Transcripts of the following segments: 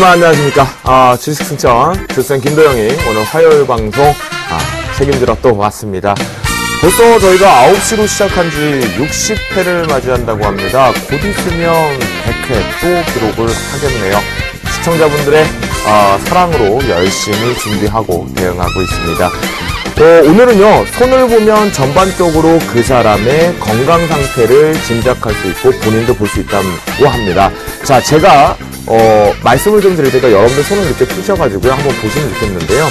여러분 안녕하십니까. 주식승천 주쌤 김도영이 오늘 화요일 방송 책임지러 또 왔습니다. 벌써 저희가 9시로 시작한 지 60회를 맞이한다고 합니다. 곧 있으면 100회 또 기록을 하겠네요. 시청자분들의 사랑으로 열심히 준비하고 대응하고 있습니다. 오늘은요, 손을 보면 전반적으로 그 사람의 건강 상태를 짐작할 수 있고 본인도 볼 수 있다고 합니다. 자, 제가 말씀을 좀 드릴 테니까 여러분들 손을 이렇게 푸셔가지고요, 한번 보시면 좋겠는데요.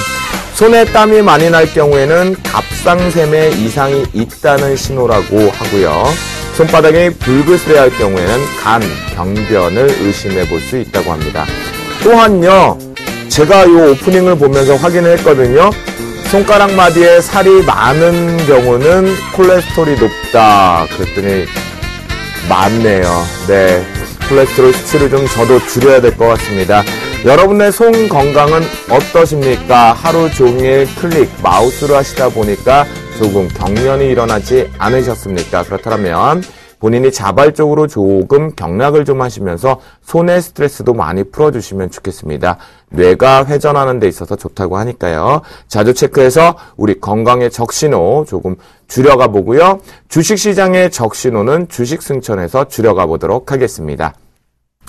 손에 땀이 많이 날 경우에는 갑상샘에 이상이 있다는 신호라고 하고요. 손바닥이 불그스레할 경우에는 간, 병변을 의심해 볼 수 있다고 합니다. 또한요, 제가 이 오프닝을 보면서 확인을 했거든요. 손가락 마디에 살이 많은 경우는 콜레스테롤이 높다. 그랬더니 맞네요. 네, 콜레스테롤 수치를 좀 저도 줄여야 될 것 같습니다. 여러분의 손 건강은 어떠십니까? 하루 종일 클릭, 마우스로 하시다 보니까 조금 경련이 일어나지 않으셨습니까? 그렇다면 본인이 자발적으로 조금 경락을 좀 하시면서 손의 스트레스도 많이 풀어주시면 좋겠습니다. 뇌가 회전하는 데 있어서 좋다고 하니까요. 자주 체크해서 우리 건강의 적신호 조금 줄여가 보고요. 주식시장의 적신호는 주식승천에서 줄여가 보도록 하겠습니다.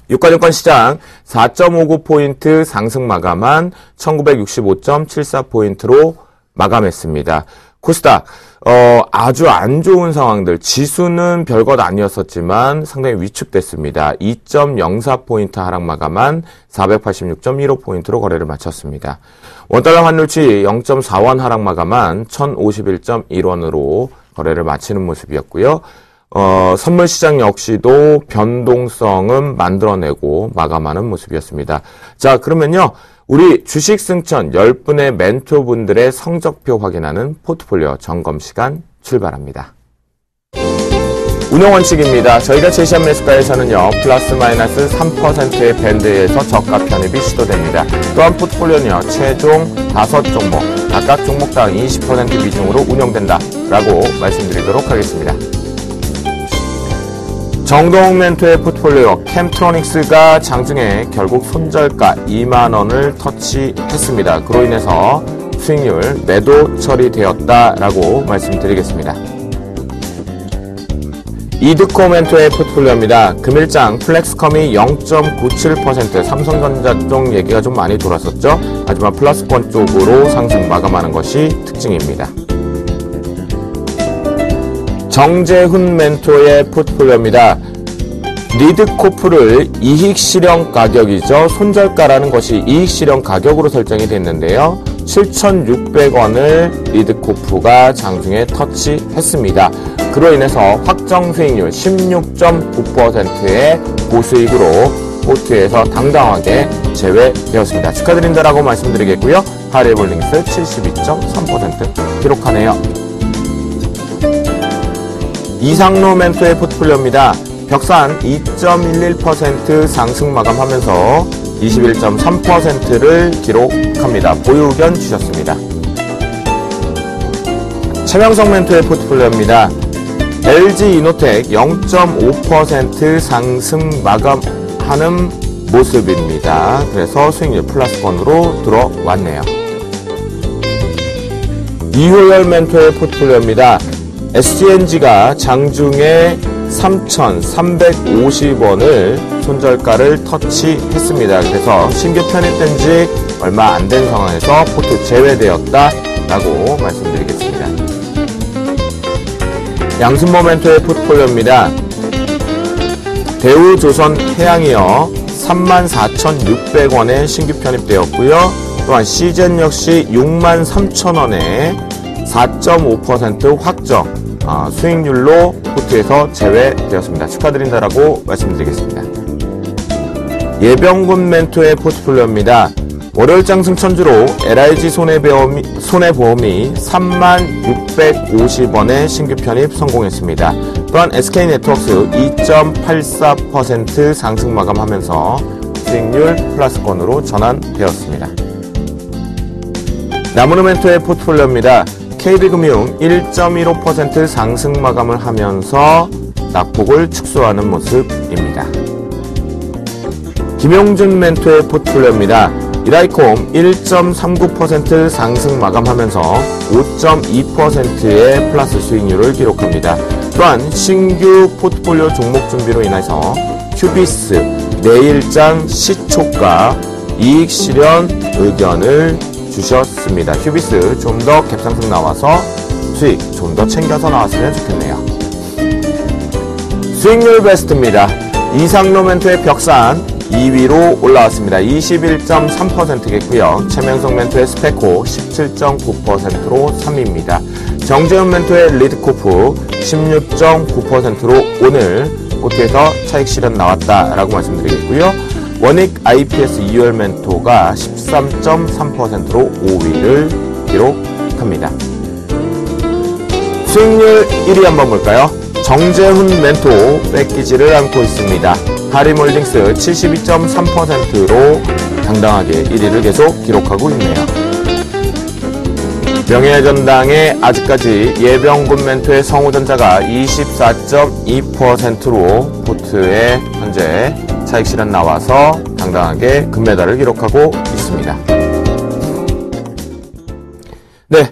유가증권 시장 4.59포인트 상승 마감한 1965.74포인트로 마감했습니다. 코스닥 아주 안 좋은 상황들, 지수는 별것 아니었었지만 상당히 위축됐습니다. 2.04포인트 하락 마감한 486.15포인트로 거래를 마쳤습니다. 원달러 환율치 0.4원 하락 마감한 1051.1원으로 거래를 마치는 모습이었고요. 선물시장 역시도 변동성은 만들어내고 마감하는 모습이었습니다. 자, 그러면요, 우리 주식승천 10분의 멘토분들의 성적표 확인하는 포트폴리오 점검 시간 출발합니다. 운영원칙입니다. 저희가 제시한 매수가에서는요, 플러스 마이너스 3%의 밴드에서 저가 편입이 시도됩니다. 또한 포트폴리오는요, 최종 5종목, 각각 종목당 20% 비중으로 운영된다 라고 말씀드리도록 하겠습니다. 정동 멘토의 포트폴리오 캠트로닉스가 장중에 결국 손절가 2만원을 터치했습니다. 그로 인해서 수익률 매도 처리되었다라고 말씀드리겠습니다. 이드코 멘토의 포트폴리오입니다. 금일장 플렉스컴이 0.97%, 삼성전자 쪽 얘기가 좀 많이 돌았었죠. 하지만 플러스권 쪽으로 상승 마감하는 것이 특징입니다. 정재훈 멘토의 포트폴리오입니다. 리드코프를 이익 실현 가격이죠. 손절가라는 것이 이익 실현 가격으로 설정이 됐는데요. 7,600원을 리드코프가 장중에 터치했습니다. 그로 인해서 확정 수익률 16.9%의 고수익으로 포트에서 당당하게 제외되었습니다. 축하드린다라고 말씀드리겠고요. 하리볼링스 72.3% 기록하네요. 이상로 멘토의 포트폴리오입니다. 벽산 2.11% 상승 마감하면서 21.3%를 기록합니다. 보유 의견 주셨습니다. 최명성 멘토의 포트폴리오입니다. LG이노텍 0.5% 상승 마감하는 모습입니다. 그래서 수익률 플러스권으로 들어왔네요. 이호열 멘토의 포트폴리오입니다. SGNG가 장중에 3,350원을 손절가를 터치했습니다. 그래서 신규 편입된 지 얼마 안 된 상황에서 포트 제외되었다라고 말씀드리겠습니다. 양순모 멘토의 포트폴리오입니다. 대우조선해양이요, 34,600원에 신규 편입되었고요. 또한 시젠 역시 63,000원에 4.5% 확정 수익률로 포트에서 제외되었습니다. 축하드린다라고 말씀드리겠습니다. 예병군 멘토의 포트폴리오입니다. 월요일장 승천주로 LIG 손해보험이 36,650원에 신규 편입 성공했습니다. 또한 SK네트워크스 2.84% 상승 마감하면서 수익률 플러스권으로 전환되었습니다. 나무르멘토의 포트폴리오입니다. KB금융 1.15% 상승 마감을 하면서 낙폭을 축소하는 모습입니다. 김용준 멘토의 포트폴리오입니다. 이라이콤 1.39% 상승 마감하면서 5.2%의 플러스 수익률을 기록합니다. 또한 신규 포트폴리오 종목 준비로 인해서 큐비스 내일장 시초가 이익 실현 의견을 주셨습니다. 큐비스 좀 더 갭상승 나와서 수익 좀 더 챙겨서 나왔으면 좋겠네요. 수익률 베스트입니다. 이상로 멘토의 벽산 2위로 올라왔습니다. 21.3%겠고요. 최명석 멘토의 스페코 17.9%로 3위입니다. 정재훈 멘토의 리드코프 16.9%로 오늘 포트에서 차익 실현 나왔다라고 말씀드리겠고요. 원익 IPS 2월 멘토가 13.3%로 5위를 기록합니다. 수익률 1위 한번 볼까요? 정재훈 멘토 뺏기지를 않고 있습니다. 하림홀딩스 72.3%로 당당하게 1위를 계속 기록하고 있네요. 명예전당의 아직까지 예병군 멘토의 성우전자가 24.2%로 포트에 현재 차익 실현 나와서 당당하게 금메달을 기록하고 있습니다. 네,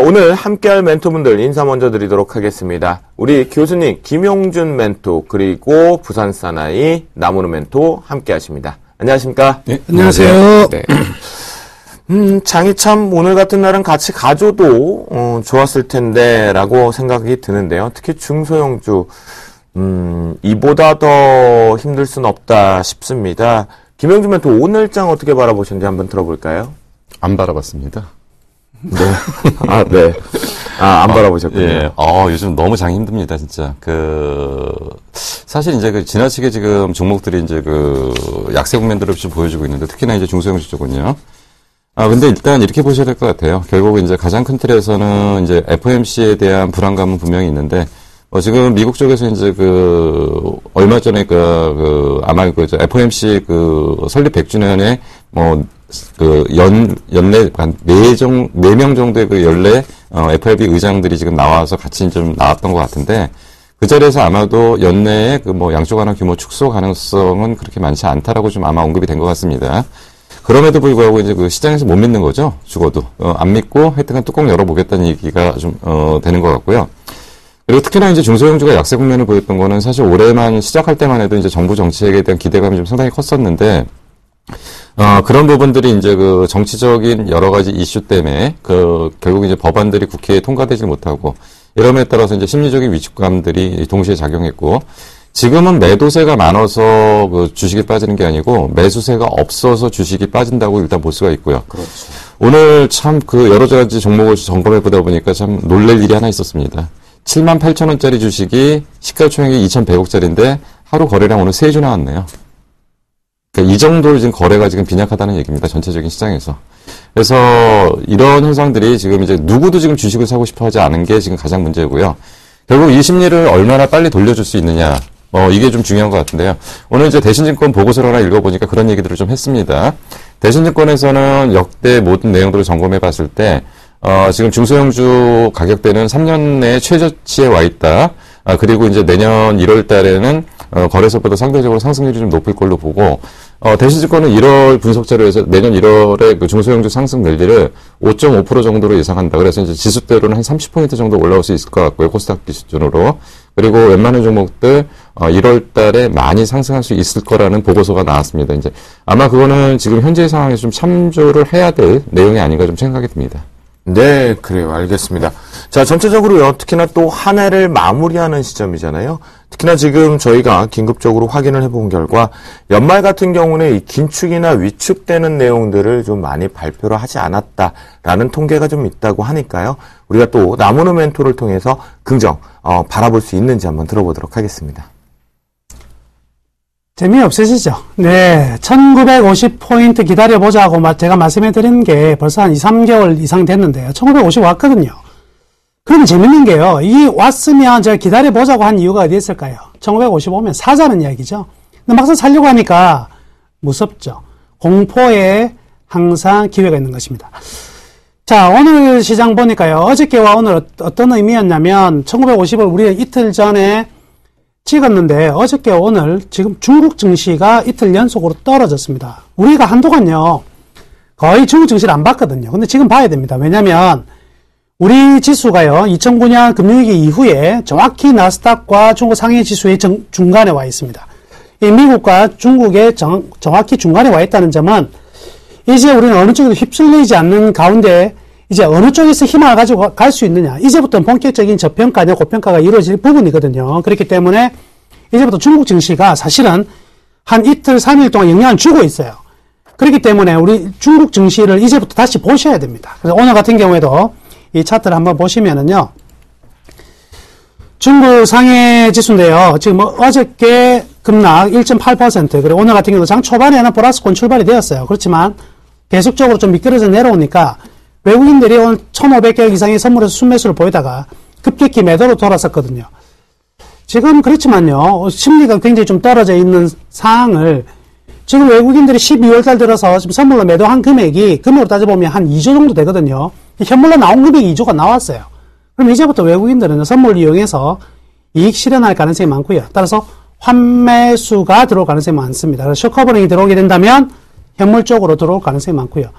오늘 함께할 멘토분들 인사 먼저 드리도록 하겠습니다. 우리 교수님 김용준 멘토 그리고 부산사나이 나무르 멘토 함께하십니다. 안녕하십니까? 네, 안녕하세요. 네. 장이 참 오늘 같은 날은 같이 가줘도 좋았을 텐데라고 생각이 드는데요. 특히 중소형주 이보다 더 힘들 순 없다 싶습니다. 김용준 멘토 오늘 장 어떻게 바라보셨는지 한번 들어볼까요? 안 바라봤습니다. 네. 네. 안 바라보셨군요. 예. 요즘 너무 장이 힘듭니다, 진짜. 사실 이제 지나치게 지금 종목들이 이제 약세 국면들을 좀 보여주고 있는데, 특히나 이제 중소형주 쪽은요. 근데 일단 이렇게 보셔야 될 것 같아요. 결국 이제 가장 큰 틀에서는 이제 FOMC에 대한 불안감은 분명히 있는데, 지금 미국 쪽에서 이제 얼마 전에 아마 FOMC 설립 100주년에 연내 한 4명 정도의 연례, FRB 의장들이 지금 나와서 같이 좀 나왔던 것 같은데, 그 자리에서 아마도 연내에 양쪽 하나 규모 축소 가능성은 그렇게 많지 않다라고 좀 아마 언급이 된 것 같습니다. 그럼에도 불구하고 이제 시장에서 못 믿는 거죠. 죽어도. 안 믿고 하여튼간 뚜껑 열어보겠다는 얘기가 좀, 되는 것 같고요. 그리고 특히나 이제 중소형주가 약세 국면을 보였던 거는 사실 올해만 시작할 때만 해도 이제 정부 정책에 대한 기대감이 좀 상당히 컸었는데, 그런 부분들이 이제 정치적인 여러 가지 이슈 때문에 결국 이제 법안들이 국회에 통과되지 못하고 이럼에 따라서 이제 심리적인 위축감들이 동시에 작용했고 지금은 매도세가 많아서 주식이 빠지는 게 아니고 매수세가 없어서 주식이 빠진다고 일단 볼 수가 있고요. 그렇죠. 오늘 참 여러 가지 종목을 점검해 보다 보니까 참 놀랄 일이 하나 있었습니다. 78,000원짜리 주식이 시가총액이 2,100억짜리인데 하루 거래량 오늘 3주 나왔네요. 그러니까 이 정도로 지금 거래가 지금 빈약하다는 얘기입니다. 전체적인 시장에서. 그래서 이런 현상들이 지금 이제 누구도 지금 주식을 사고 싶어 하지 않은 게 지금 가장 문제고요. 결국 이 심리를 얼마나 빨리 돌려줄 수 있느냐. 이게 좀 중요한 것 같은데요. 오늘 이제 대신증권 보고서를 하나 읽어보니까 그런 얘기들을 좀 했습니다. 대신증권에서는 역대 모든 내용들을 점검해 봤을 때, 지금 중소형주 가격대는 3년 내 최저치에 와 있다. 그리고 이제 내년 1월 달에는 거래소보다 상대적으로 상승률이 좀 높을 걸로 보고, 대신증권은 1월 분석 자료에서 내년 1월에 중소형주 상승 랠리를 5.5% 정도로 예상한다. 그래서 이제 지수대로는 한 30포인트 정도 올라올 수 있을 것 같고요. 코스닥 기준으로. 그리고 웬만한 종목들 1월 달에 많이 상승할 수 있을 거라는 보고서가 나왔습니다. 이제 아마 그거는 지금 현재 상황에서 좀 참조를 해야 될 내용이 아닌가 좀 생각이 듭니다. 네, 그래요. 알겠습니다. 자, 전체적으로요. 특히나 또 한 해를 마무리하는 시점이잖아요. 특히나 지금 저희가 긴급적으로 확인을 해본 결과 연말 같은 경우는 이 긴축이나 위축되는 내용들을 좀 많이 발표를 하지 않았다라는 통계가 좀 있다고 하니까요. 우리가 또 나무르 멘토를 통해서 긍정 바라볼 수 있는지 한번 들어보도록 하겠습니다. 재미없으시죠? 네. 1950포인트 기다려보자고 제가 말씀해드린 게 벌써 한 2, 3개월 이상 됐는데요. 1950 왔거든요. 그러면 재밌는 게요. 이 왔으면 제가 기다려보자고 한 이유가 어디 있을까요? 1950 오면 사자는 이야기죠. 근데 막상 살려고 하니까 무섭죠. 공포에 항상 기회가 있는 것입니다. 자, 오늘 시장 보니까요. 어저께와 오늘 어떤 의미였냐면 1950을 우리가 이틀 전에 찍었는데 어저께 오늘 지금 중국 증시가 이틀 연속으로 떨어졌습니다. 우리가 한동안요 거의 중국 증시를 안 봤거든요. 근데 지금 봐야 됩니다. 왜냐하면 우리 지수가요 2009년 금융위기 이후에 정확히 나스닥과 중국 상해 지수의 중간에 와 있습니다. 이 미국과 중국의 정확히 중간에 와 있다는 점은 이제 우리는 어느 쪽에도 휩쓸리지 않는 가운데 이제 어느 쪽에서 희망을 가지고 갈 수 있느냐. 이제부터 본격적인 저평가냐 고평가가 이루어질 부분이거든요. 그렇기 때문에 이제부터 중국 증시가 사실은 한 이틀, 3일 동안 영향을 주고 있어요. 그렇기 때문에 우리 중국 증시를 이제부터 다시 보셔야 됩니다. 그래서 오늘 같은 경우에도 이 차트를 한번 보시면은요. 중국 상해 지수인데요. 지금 어저께 급락 1.8%, 그리고 오늘 같은 경우도 장 초반에는 플러스권 출발이 되었어요. 그렇지만 계속적으로 좀 미끄러져 내려오니까 외국인들이 오늘 1,500개 이상의 선물에서 순매수를 보이다가 급격히 매도로 돌아섰거든요. 지금 그렇지만요, 심리가 굉장히 좀 떨어져 있는 상황을 지금 외국인들이 12월달 들어서 지금 선물로 매도한 금액이 금액으로 따져보면 한 2조 정도 되거든요. 현물로 나온 금액이 2조가 나왔어요. 그럼 이제부터 외국인들은 선물을 이용해서 이익 실현할 가능성이 많고요. 따라서 환매수가 들어올 가능성이 많습니다. 그래서 쇼커버링이 들어오게 된다면 현물 쪽으로 들어올 가능성이 많고요.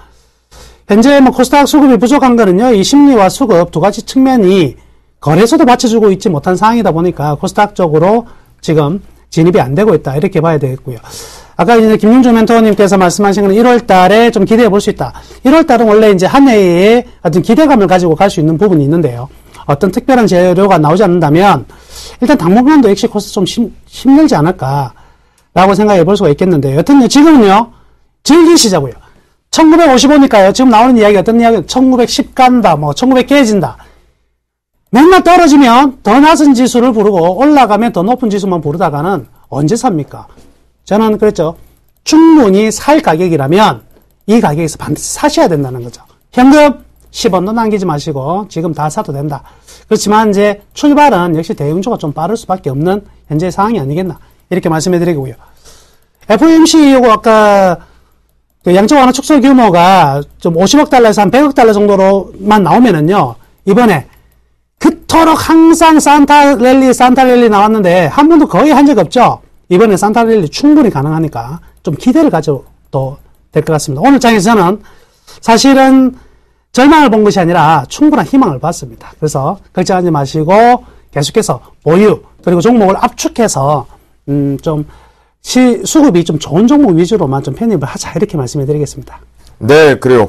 현재 코스닥 수급이 부족한 거는요, 이 심리와 수급 두 가지 측면이 거래소도 받쳐주고 있지 못한 상황이다 보니까 코스닥 쪽으로 지금 진입이 안 되고 있다. 이렇게 봐야 되겠고요. 아까 이제 김윤주 멘토님께서 말씀하신 건 1월 달에 좀 기대해 볼 수 있다. 1월 달은 원래 이제 한 해에 어떤 기대감을 가지고 갈 수 있는 부분이 있는데요. 어떤 특별한 재료가 나오지 않는다면 일단 당분간도 역시 코스 좀 힘들지 않을까라고 생각해 볼 수가 있겠는데, 여튼 지금은요 즐기시자고요. 1955니까요. 지금 나오는 이야기 어떤 이야기? 1910 간다, 1900 깨진다. 맨날 떨어지면 더 낮은 지수를 부르고 올라가면 더 높은 지수만 부르다가는 언제 삽니까? 저는 그랬죠. 충분히 살 가격이라면 이 가격에서 반드시 사셔야 된다는 거죠. 현금 10원도 남기지 마시고 지금 다 사도 된다. 그렇지만 이제 출발은 역시 대응주가 좀 빠를 수밖에 없는 현재 상황이 아니겠나, 이렇게 말씀해 드리고요. FOMC 요거 아까 그 양적 완화 축소 규모가 좀 50억 달러에서 한 100억 달러 정도로만 나오면은요, 이번에 그토록 항상 산타랠리 나왔는데 한 번도 거의 한 적 없죠. 이번에 산타랠리 충분히 가능하니까 좀 기대를 가져도 될 것 같습니다. 오늘 장에서는 사실은 절망을 본 것이 아니라 충분한 희망을 봤습니다. 그래서 걱정하지 마시고 계속해서 보유, 그리고 종목을 압축해서 좀 수급이 좀 좋은 종목 위주로만 좀 편입을 하자, 이렇게 말씀해 드리겠습니다. 네, 그래요.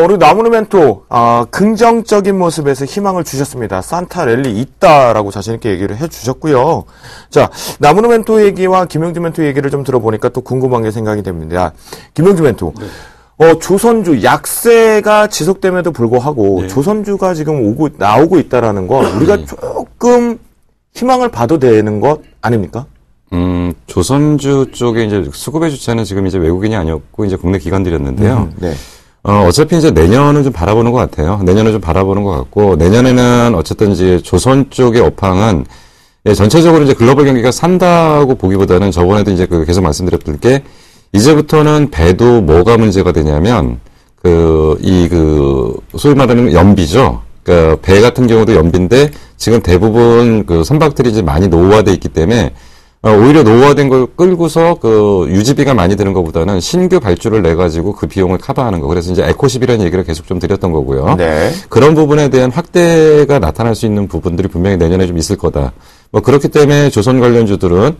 우리 나무르 멘토, 긍정적인 모습에서 희망을 주셨습니다. 산타 랠리 있다라고 자신있게 얘기를 해주셨고요. 자, 나무르 멘토 얘기와 김영주 멘토 얘기를 좀 들어보니까 또 궁금한 게 생각이 됩니다. 김영주 멘토. 네. 조선주 약세가 지속됨에도 불구하고 네. 조선주가 지금 나오고 있다라는 건 우리가 조금 희망을 봐도 되는 것 아닙니까? 조선주 쪽에 이제 수급의 주체는 지금 이제 외국인이 아니었고 이제 국내 기관들이었는데요. 네. 어차피 이제 내년을 좀 바라보는 것 같아요. 내년을 좀 바라보는 것 같고, 내년에는 어쨌든 이제 조선 쪽의 업황은 전체적으로 이제 글로벌 경기가 산다고 보기보다는 저번에도 이제 계속 말씀드렸던 게, 이제부터는 배도 뭐가 문제가 되냐면, 소위 말하는 연비죠. 그러니까 배 같은 경우도 연비인데, 지금 대부분 선박들이 이제 많이 노후화돼 있기 때문에, 오히려 노후화된 걸 끌고서 유지비가 많이 드는 것보다는 신규 발주를 내가지고 그 비용을 커버하는 거. 그래서 이제 에코십이라는 얘기를 계속 좀 드렸던 거고요. 네. 그런 부분에 대한 확대가 나타날 수 있는 부분들이 분명히 내년에 좀 있을 거다. 그렇기 때문에 조선 관련주들은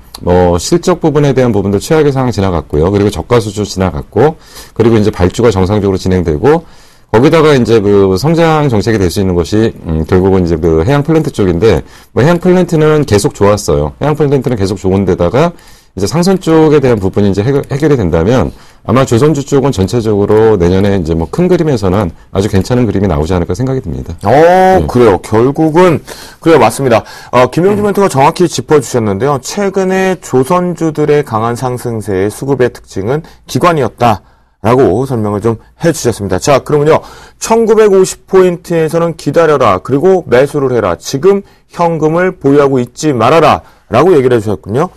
실적 부분에 대한 부분들 최악의 상황 지나갔고요. 그리고 저가 수주 지나갔고, 그리고 이제 발주가 정상적으로 진행되고, 거기다가 이제 성장 정책이 될 수 있는 것이, 결국은 이제 해양 플랜트 쪽인데, 해양 플랜트는 계속 좋았어요. 해양 플랜트는 계속 좋은데다가, 이제 상선 쪽에 대한 부분이 이제 해결이 된다면, 아마 조선주 쪽은 전체적으로 내년에 이제 큰 그림에서는 아주 괜찮은 그림이 나오지 않을까 생각이 듭니다. 네. 그래요. 결국은, 그래요. 맞습니다. 김영주 멘토가 정확히 짚어주셨는데요. 최근에 조선주들의 강한 상승세의 수급의 특징은 기관이었다. 라고 설명을 좀 해주셨습니다. 자, 그러면요. 1950포인트에서는 기다려라. 그리고 매수를 해라. 지금 현금을 보유하고 있지 말아라. 라고 얘기를 해주셨군요.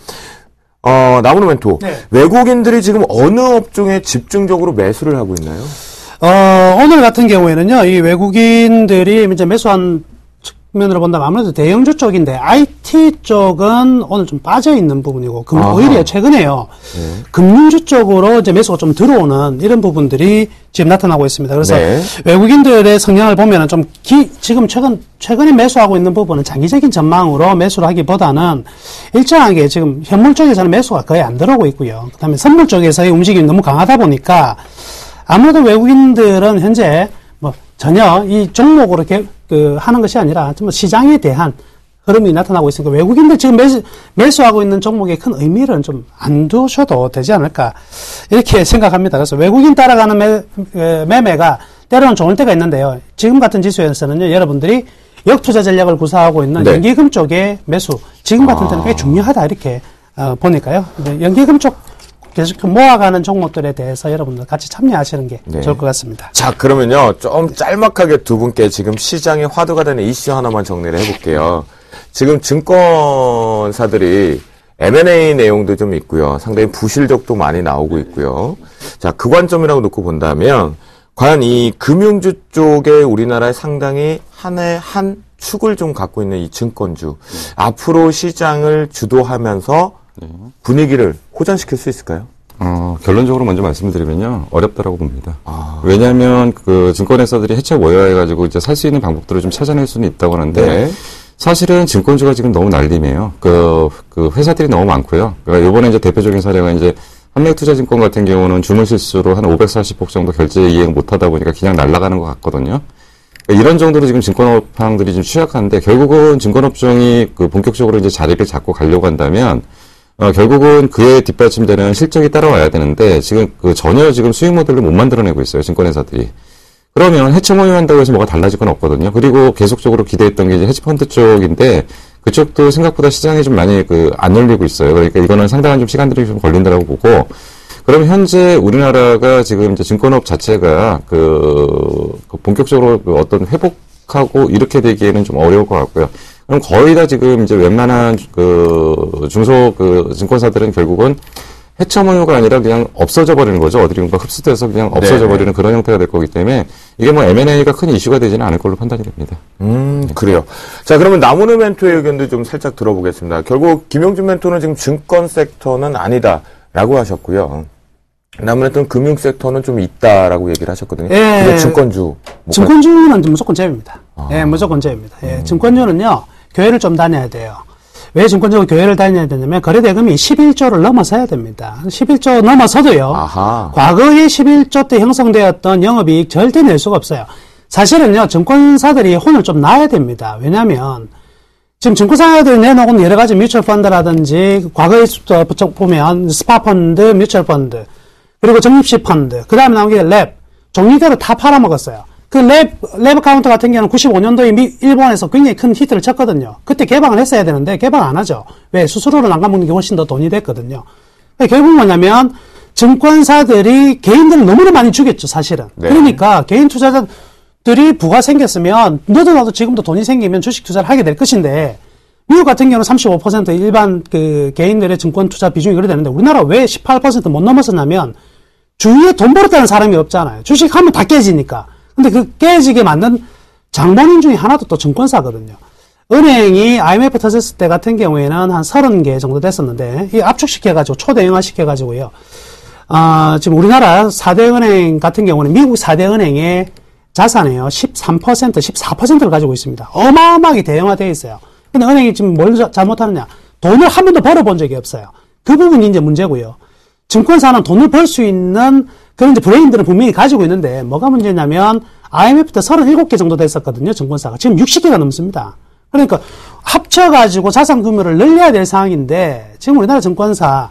나무르 멘토. 네. 외국인들이 지금 어느 업종에 집중적으로 매수를 하고 있나요? 오늘 같은 경우에는요. 이 외국인들이 이제 매수한 면으로 본다면 아무래도 대형주 쪽인데 IT 쪽은 오늘 좀 빠져 있는 부분이고 오히려 최근에요. 금융주 쪽으로 이제 매수가 좀 들어오는 이런 부분들이 지금 나타나고 있습니다. 그래서 네. 외국인들의 성향을 보면은 좀 지금 최근에 매수하고 있는 부분은 장기적인 전망으로 매수를 하기보다는 일정하게 지금 현물 쪽에서는 매수가 거의 안 들어오고 있고요. 그다음에 선물 쪽에서의 움직임이 너무 강하다 보니까 아무래도 외국인들은 현재 뭐 전혀 이 종목으로 하는 것이 아니라 좀 시장에 대한 흐름이 나타나고 있으니까 외국인들 지금 매수하고 있는 종목에 큰 의미를 좀 안 두셔도 되지 않을까 이렇게 생각합니다. 그래서 외국인 따라가는 매매가 때로는 좋을 때가 있는데요. 지금 같은 지수에서는요, 여러분들이 역투자 전략을 구사하고 있는 네. 연기금 쪽의 매수 지금 같은 때는 꽤 중요하다 이렇게 보니까요. 연기금 쪽 계속 모아가는 종목들에 대해서 여러분들 같이 참여하시는 게 네. 좋을 것 같습니다. 자, 그러면요, 좀 짤막하게 두 분께 지금 시장에 화두가 되는 이슈 하나만 정리를 해볼게요. 지금 증권사들이 M&A 내용도 좀 있고요. 상당히 부실적도 많이 나오고 있고요. 자, 그 관점이라고 놓고 본다면, 과연 이 금융주 쪽에 우리나라에 상당히 한 해 한 축을 좀 갖고 있는 이 증권주, 앞으로 시장을 주도하면서 분위기를 호전시킬 수 있을까요? 결론적으로 먼저 말씀드리면요. 어렵다라고 봅니다. 왜냐하면 그 증권회사들이 해체 모여해가지고 이제 살 수 있는 방법들을 좀 찾아낼 수는 있다고 하는데 네. 사실은 증권주가 지금 너무 날림이에요. 그 회사들이 너무 많고요. 그러니까 이번에 이제 대표적인 사례가 이제 한명투자증권 같은 경우는 주문 실수로 한 540억 정도 결제 이행 못하다 보니까 그냥 날아가는 것 같거든요. 그러니까 이런 정도로 지금 증권업황들이 좀 취약한데 결국은 증권업종이 그 본격적으로 이제 자리를 잡고 가려고 한다면 결국은 그에 뒷받침되는 실적이 따라와야 되는데 지금 전혀 지금 수익 모델을 못 만들어내고 있어요. 증권회사들이. 그러면 해체 모임한다고 해서 뭐가 달라질 건 없거든요. 그리고 계속적으로 기대했던 게 이제 해치펀드 쪽인데 그쪽도 생각보다 시장이 좀 많이 안 열리고 있어요. 그러니까 이거는 상당한 좀 시간들이 좀 걸린다고 보고 그럼 현재 우리나라가 지금 이제 증권업 자체가 본격적으로 어떤 회복하고 이렇게 되기에는 좀 어려울 것 같고요. 그럼 거의 다 지금 이제 웬만한 중소 증권사들은 결국은 해체 모유가 아니라 그냥 없어져 버리는 거죠. 어디론가 흡수돼서 그냥 없어져 버리는 그런 형태가 될 거기 때문에 이게 뭐 M&A가 큰 이슈가 되지는 않을 걸로 판단이 됩니다. 그래요. 자, 그러면 남은의 멘토의 의견도 좀 살짝 들어보겠습니다. 결국 김용준 멘토는 지금 증권 섹터는 아니다라고 하셨고요. 남은의 금융 섹터는 좀 있다라고 얘기를 하셨거든요. 예. 근데 증권주. 증권주는 무조건 제외입니다. 예, 무조건 제외입니다. 예, 증권주는요, 교회를 좀 다녀야 돼요. 왜 증권적으로 교회를 다녀야 되냐면 거래대금이 11조를 넘어서야 됩니다. 11조 넘어서도요. 아하. 과거에 11조 때 형성되었던 영업이익 절대 낼 수가 없어요. 사실은요. 증권사들이 혼을 좀 나야 됩니다. 왜냐하면 지금 증권사들이 내놓은 여러 가지 뮤추얼 펀드라든지 과거에 보면 스파펀드, 뮤추얼 펀드 그리고 적립식 펀드 그 다음에 나온 게 랩 종류대로 다 팔아먹었어요. 그 랩 카운터 같은 경우는 95년도에 일본에서 굉장히 큰 히트를 쳤거든요. 그때 개방을 했어야 되는데 개방 안 하죠. 왜? 수수료를 안 갚는 게 훨씬 더 돈이 됐거든요. 그러니까 결국 뭐냐면 증권사들이 개인들을 너무나 많이 죽였죠, 사실은. 네. 그러니까 개인 투자자들이 부가 생겼으면 너도 나도 지금도 돈이 생기면 주식 투자를 하게 될 것인데 미국 같은 경우는 35% 일반 개인들의 증권 투자 비중이 그래 되는데 우리나라 왜 18% 못 넘었었냐면 주위에 돈 벌었다는 사람이 없잖아요. 주식하면 다 깨지니까. 근데 그 깨지게 만든 장본인 중에 하나도 또 증권사거든요. 은행이 IMF 터졌을 때 같은 경우에는 한 30개 정도 됐었는데, 이 압축시켜가지고, 초대형화 시켜가지고요. 지금 우리나라 4대 은행 같은 경우는 미국 4대 은행의 자산이요. 13%, 14%를 가지고 있습니다. 어마어마하게 대형화되어 있어요. 근데 은행이 지금 뭘 잘못하느냐. 돈을 한 번도 벌어본 적이 없어요. 그 부분이 이제 문제고요. 증권사는 돈을 벌 수 있는 그런 이제 브레인들은 분명히 가지고 있는데 뭐가 문제냐면 IMF 때 37개 정도 됐었거든요. 증권사가. 지금 60개가 넘습니다. 그러니까 합쳐가지고 자산 규모를 늘려야 될 상황인데 지금 우리나라 증권사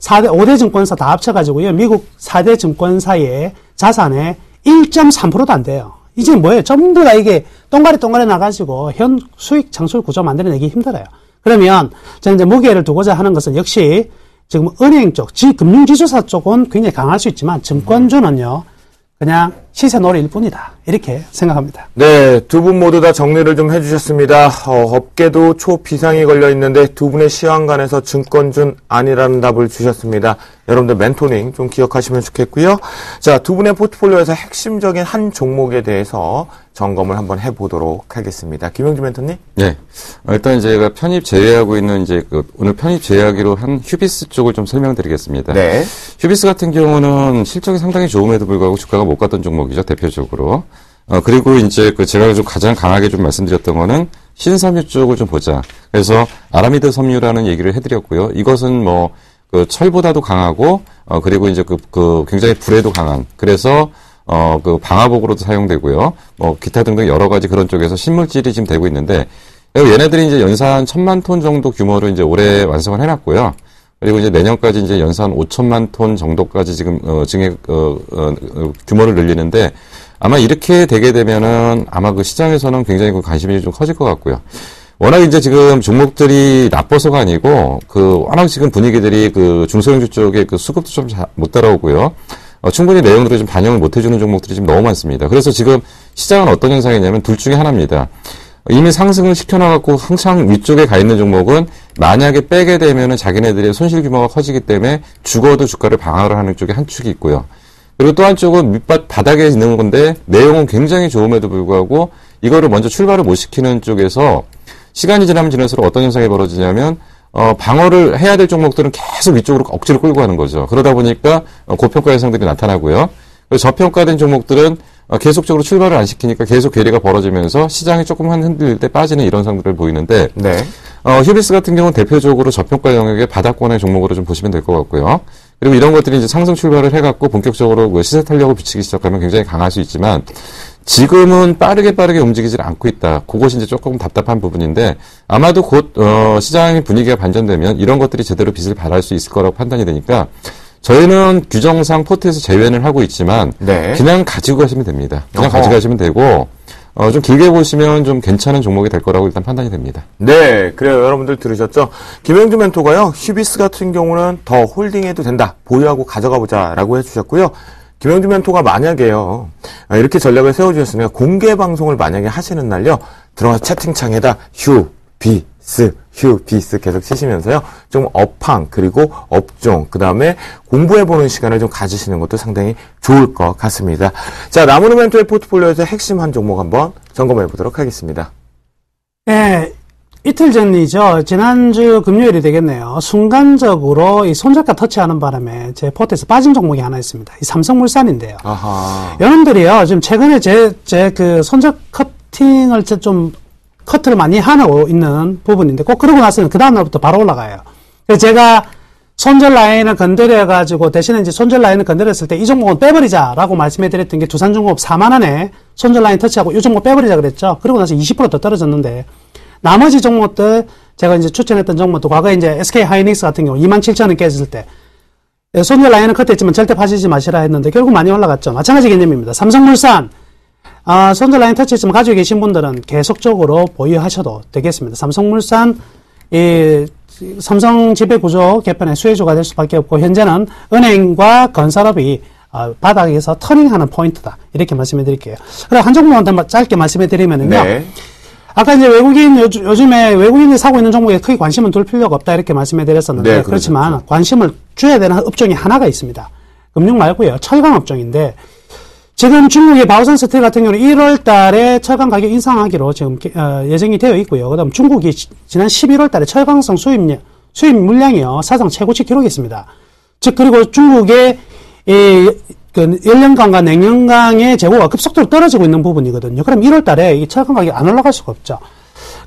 5대 증권사 다 합쳐가지고요. 미국 4대 증권사의 자산의 1.3%도 안 돼요. 이제 뭐예요? 전부 다 이게 똥가리 나가지고 현 수익 창출 구조 만들어내기 힘들어요. 그러면 저는 이제 무게를 두고자 하는 것은 역시 지금 은행 쪽, 금융지주사 쪽은 굉장히 강할 수 있지만 증권주는요, 그냥 시세놀이일 뿐이다. 이렇게 생각합니다. 네, 두 분 모두 다 정리를 좀 해주셨습니다. 업계도 초비상이 걸려 있는데 두 분의 시황관에서 증권준 아니라는 답을 주셨습니다. 여러분들 멘토링 좀 기억하시면 좋겠고요. 자, 두 분의 포트폴리오에서 핵심적인 한 종목에 대해서 점검을 한번 해보도록 하겠습니다. 김영주 멘토님? 네. 일단 제가 편입 제외하고 있는 오늘 편입 제외하기로 한 휴비스 쪽을 좀 설명드리겠습니다. 네. 휴비스 같은 경우는 실적이 상당히 좋음에도 불구하고 주가가 못 갔던 종목이죠, 대표적으로. 그리고 제가 좀 가장 강하게 좀 말씀드렸던 거는 신섬유 쪽을 좀 보자. 그래서 아라미드 섬유라는 얘기를 해드렸고요. 이것은 철보다도 강하고, 그리고 굉장히 불에도 강한. 그래서, 방화복으로도 사용되고요. 기타 등등 여러 가지 그런 쪽에서 신물질이 지금 되고 있는데, 얘네들이 이제 연산 1,000만 톤 정도 규모로 이제 올해 완성을 해놨고요. 그리고 이제 내년까지 이제 연산 5천만 톤 정도까지 지금, 증액, 규모를 늘리는데, 아마 이렇게 되게 되면은 아마 그 시장에서는 굉장히 관심이 좀 커질 것 같고요. 워낙 이제 지금 종목들이 나빠서가 아니고, 워낙 지금 분위기들이 중소형주 쪽에 수급도 좀 못 따라오고요. 충분히 내용들을 좀 반영을 못 해주는 종목들이 지금 너무 많습니다. 그래서 지금 시장은 어떤 현상이냐면 둘 중에 하나입니다. 이미 상승을 시켜놔갖고 항상 위쪽에 가 있는 종목은 만약에 빼게 되면은 자기네들의 손실 규모가 커지기 때문에 죽어도 주가를 방어를 하는 쪽에 한 축이 있고요. 그리고 또 한쪽은 바닥에 있는 건데 내용은 굉장히 좋음에도 불구하고 이거를 먼저 출발을 못 시키는 쪽에서 시간이 지나면 지날수록 어떤 현상이 벌어지냐면 방어를 해야 될 종목들은 계속 위쪽으로 억지로 끌고 가는 거죠. 그러다 보니까 고평가 현상들이 나타나고요. 그리고 저평가된 종목들은 계속적으로 출발을 안 시키니까 계속 괴리가 벌어지면서 시장이 조금만 흔들릴 때 빠지는 이런 상황들을 보이는데 네. 휴비스 같은 경우는 대표적으로 저평가 영역의 바닥권의 종목으로 좀 보시면 될 것 같고요. 그리고 이런 것들이 이제 상승 출발을 해갖고 본격적으로 시세 탄력을 붙이기 시작하면 굉장히 강할 수 있지만 지금은 빠르게 움직이질 않고 있다. 그것이 이제 조금 답답한 부분인데 아마도 곧 시장의 분위기가 반전되면 이런 것들이 제대로 빛을 발할 수 있을 거라고 판단이 되니까 저희는 규정상 포트에서 제외는 하고 있지만 네. 그냥 가지고 가시면 됩니다. 그냥 가져가시면 되고 좀 길게 보시면 좀 괜찮은 종목이 될 거라고 일단 판단이 됩니다. 네, 그래요. 여러분들 들으셨죠? 김영주 멘토가요, 휴비스 같은 경우는 더 홀딩해도 된다. 보유하고 가져가 보자라고 해주셨고요. 김영주 멘토가 만약에요, 이렇게 전략을 세워주셨으니까 공개 방송을 만약에 하시는 날요, 들어가서 채팅창에다 휴비스 계속 치시면서요, 좀 업황, 그리고 업종, 그 다음에 공부해보는 시간을 좀 가지시는 것도 상당히 좋을 것 같습니다. 자, 나무르 멘토의 포트폴리오에서 핵심 한 종목 한번 점검해 보도록 하겠습니다. 네, 이틀 전이죠. 지난주 금요일이 되겠네요. 순간적으로 이 손절가 터치하는 바람에 제 포트에서 빠진 종목이 하나 있습니다. 이 삼성물산인데요. 아하. 여러분들이요, 지금 최근에 제 손절 커팅을 좀 커트를 많이 하고 있는 부분인데 꼭 그러고 나서는 그 다음날부터 바로 올라가요. 그래서 제가 손절 라인을 건드려가지고 대신에 이제 손절 라인을 건드렸을 때 이 종목은 빼버리자라고 말씀해드렸던 게 두산중공업 4만원에 손절 라인 터치하고 이 종목 빼버리자 그랬죠. 그러고 나서 20% 더 떨어졌는데 나머지 종목들 제가 이제 추천했던 종목도 과거에 이제 SK 하이닉스 같은 경우 27,000원 깨졌을 때 손절 라인은 커트했지만 절대 파시지 마시라 했는데 결국 많이 올라갔죠. 마찬가지 개념입니다. 삼성물산 손절 라인 터치했지만 가지고 계신 분들은 계속적으로 보유하셔도 되겠습니다. 삼성물산, 삼성 지배구조 개편의 수혜주가 될 수밖에 없고, 현재는 은행과 건설업이 바닥에서 터닝하는 포인트다. 이렇게 말씀해 드릴게요. 그럼 한 종목만 더 짧게 말씀해 드리면은요. 네. 아까 이제 요즘에 외국인이 사고 있는 종목에 크게 관심은 둘 필요가 없다. 이렇게 말씀해 드렸었는데, 네, 그렇지만 관심을 줘야 되는 업종이 하나가 있습니다. 금융 말고요. 철강 업종인데, 지금 중국의 바오산 스틸 같은 경우는 1월 달에 철강 가격 인상하기로 지금 예정이 되어 있고요. 그다음 중국이 지난 11월 달에 철강성 수입 물량이요. 사상 최고치 기록했습니다. 즉, 그리고 중국의 연령강과 냉연강의 재고가 급속도로 떨어지고 있는 부분이거든요. 그럼 1월 달에 이 철강 가격이 안 올라갈 수가 없죠.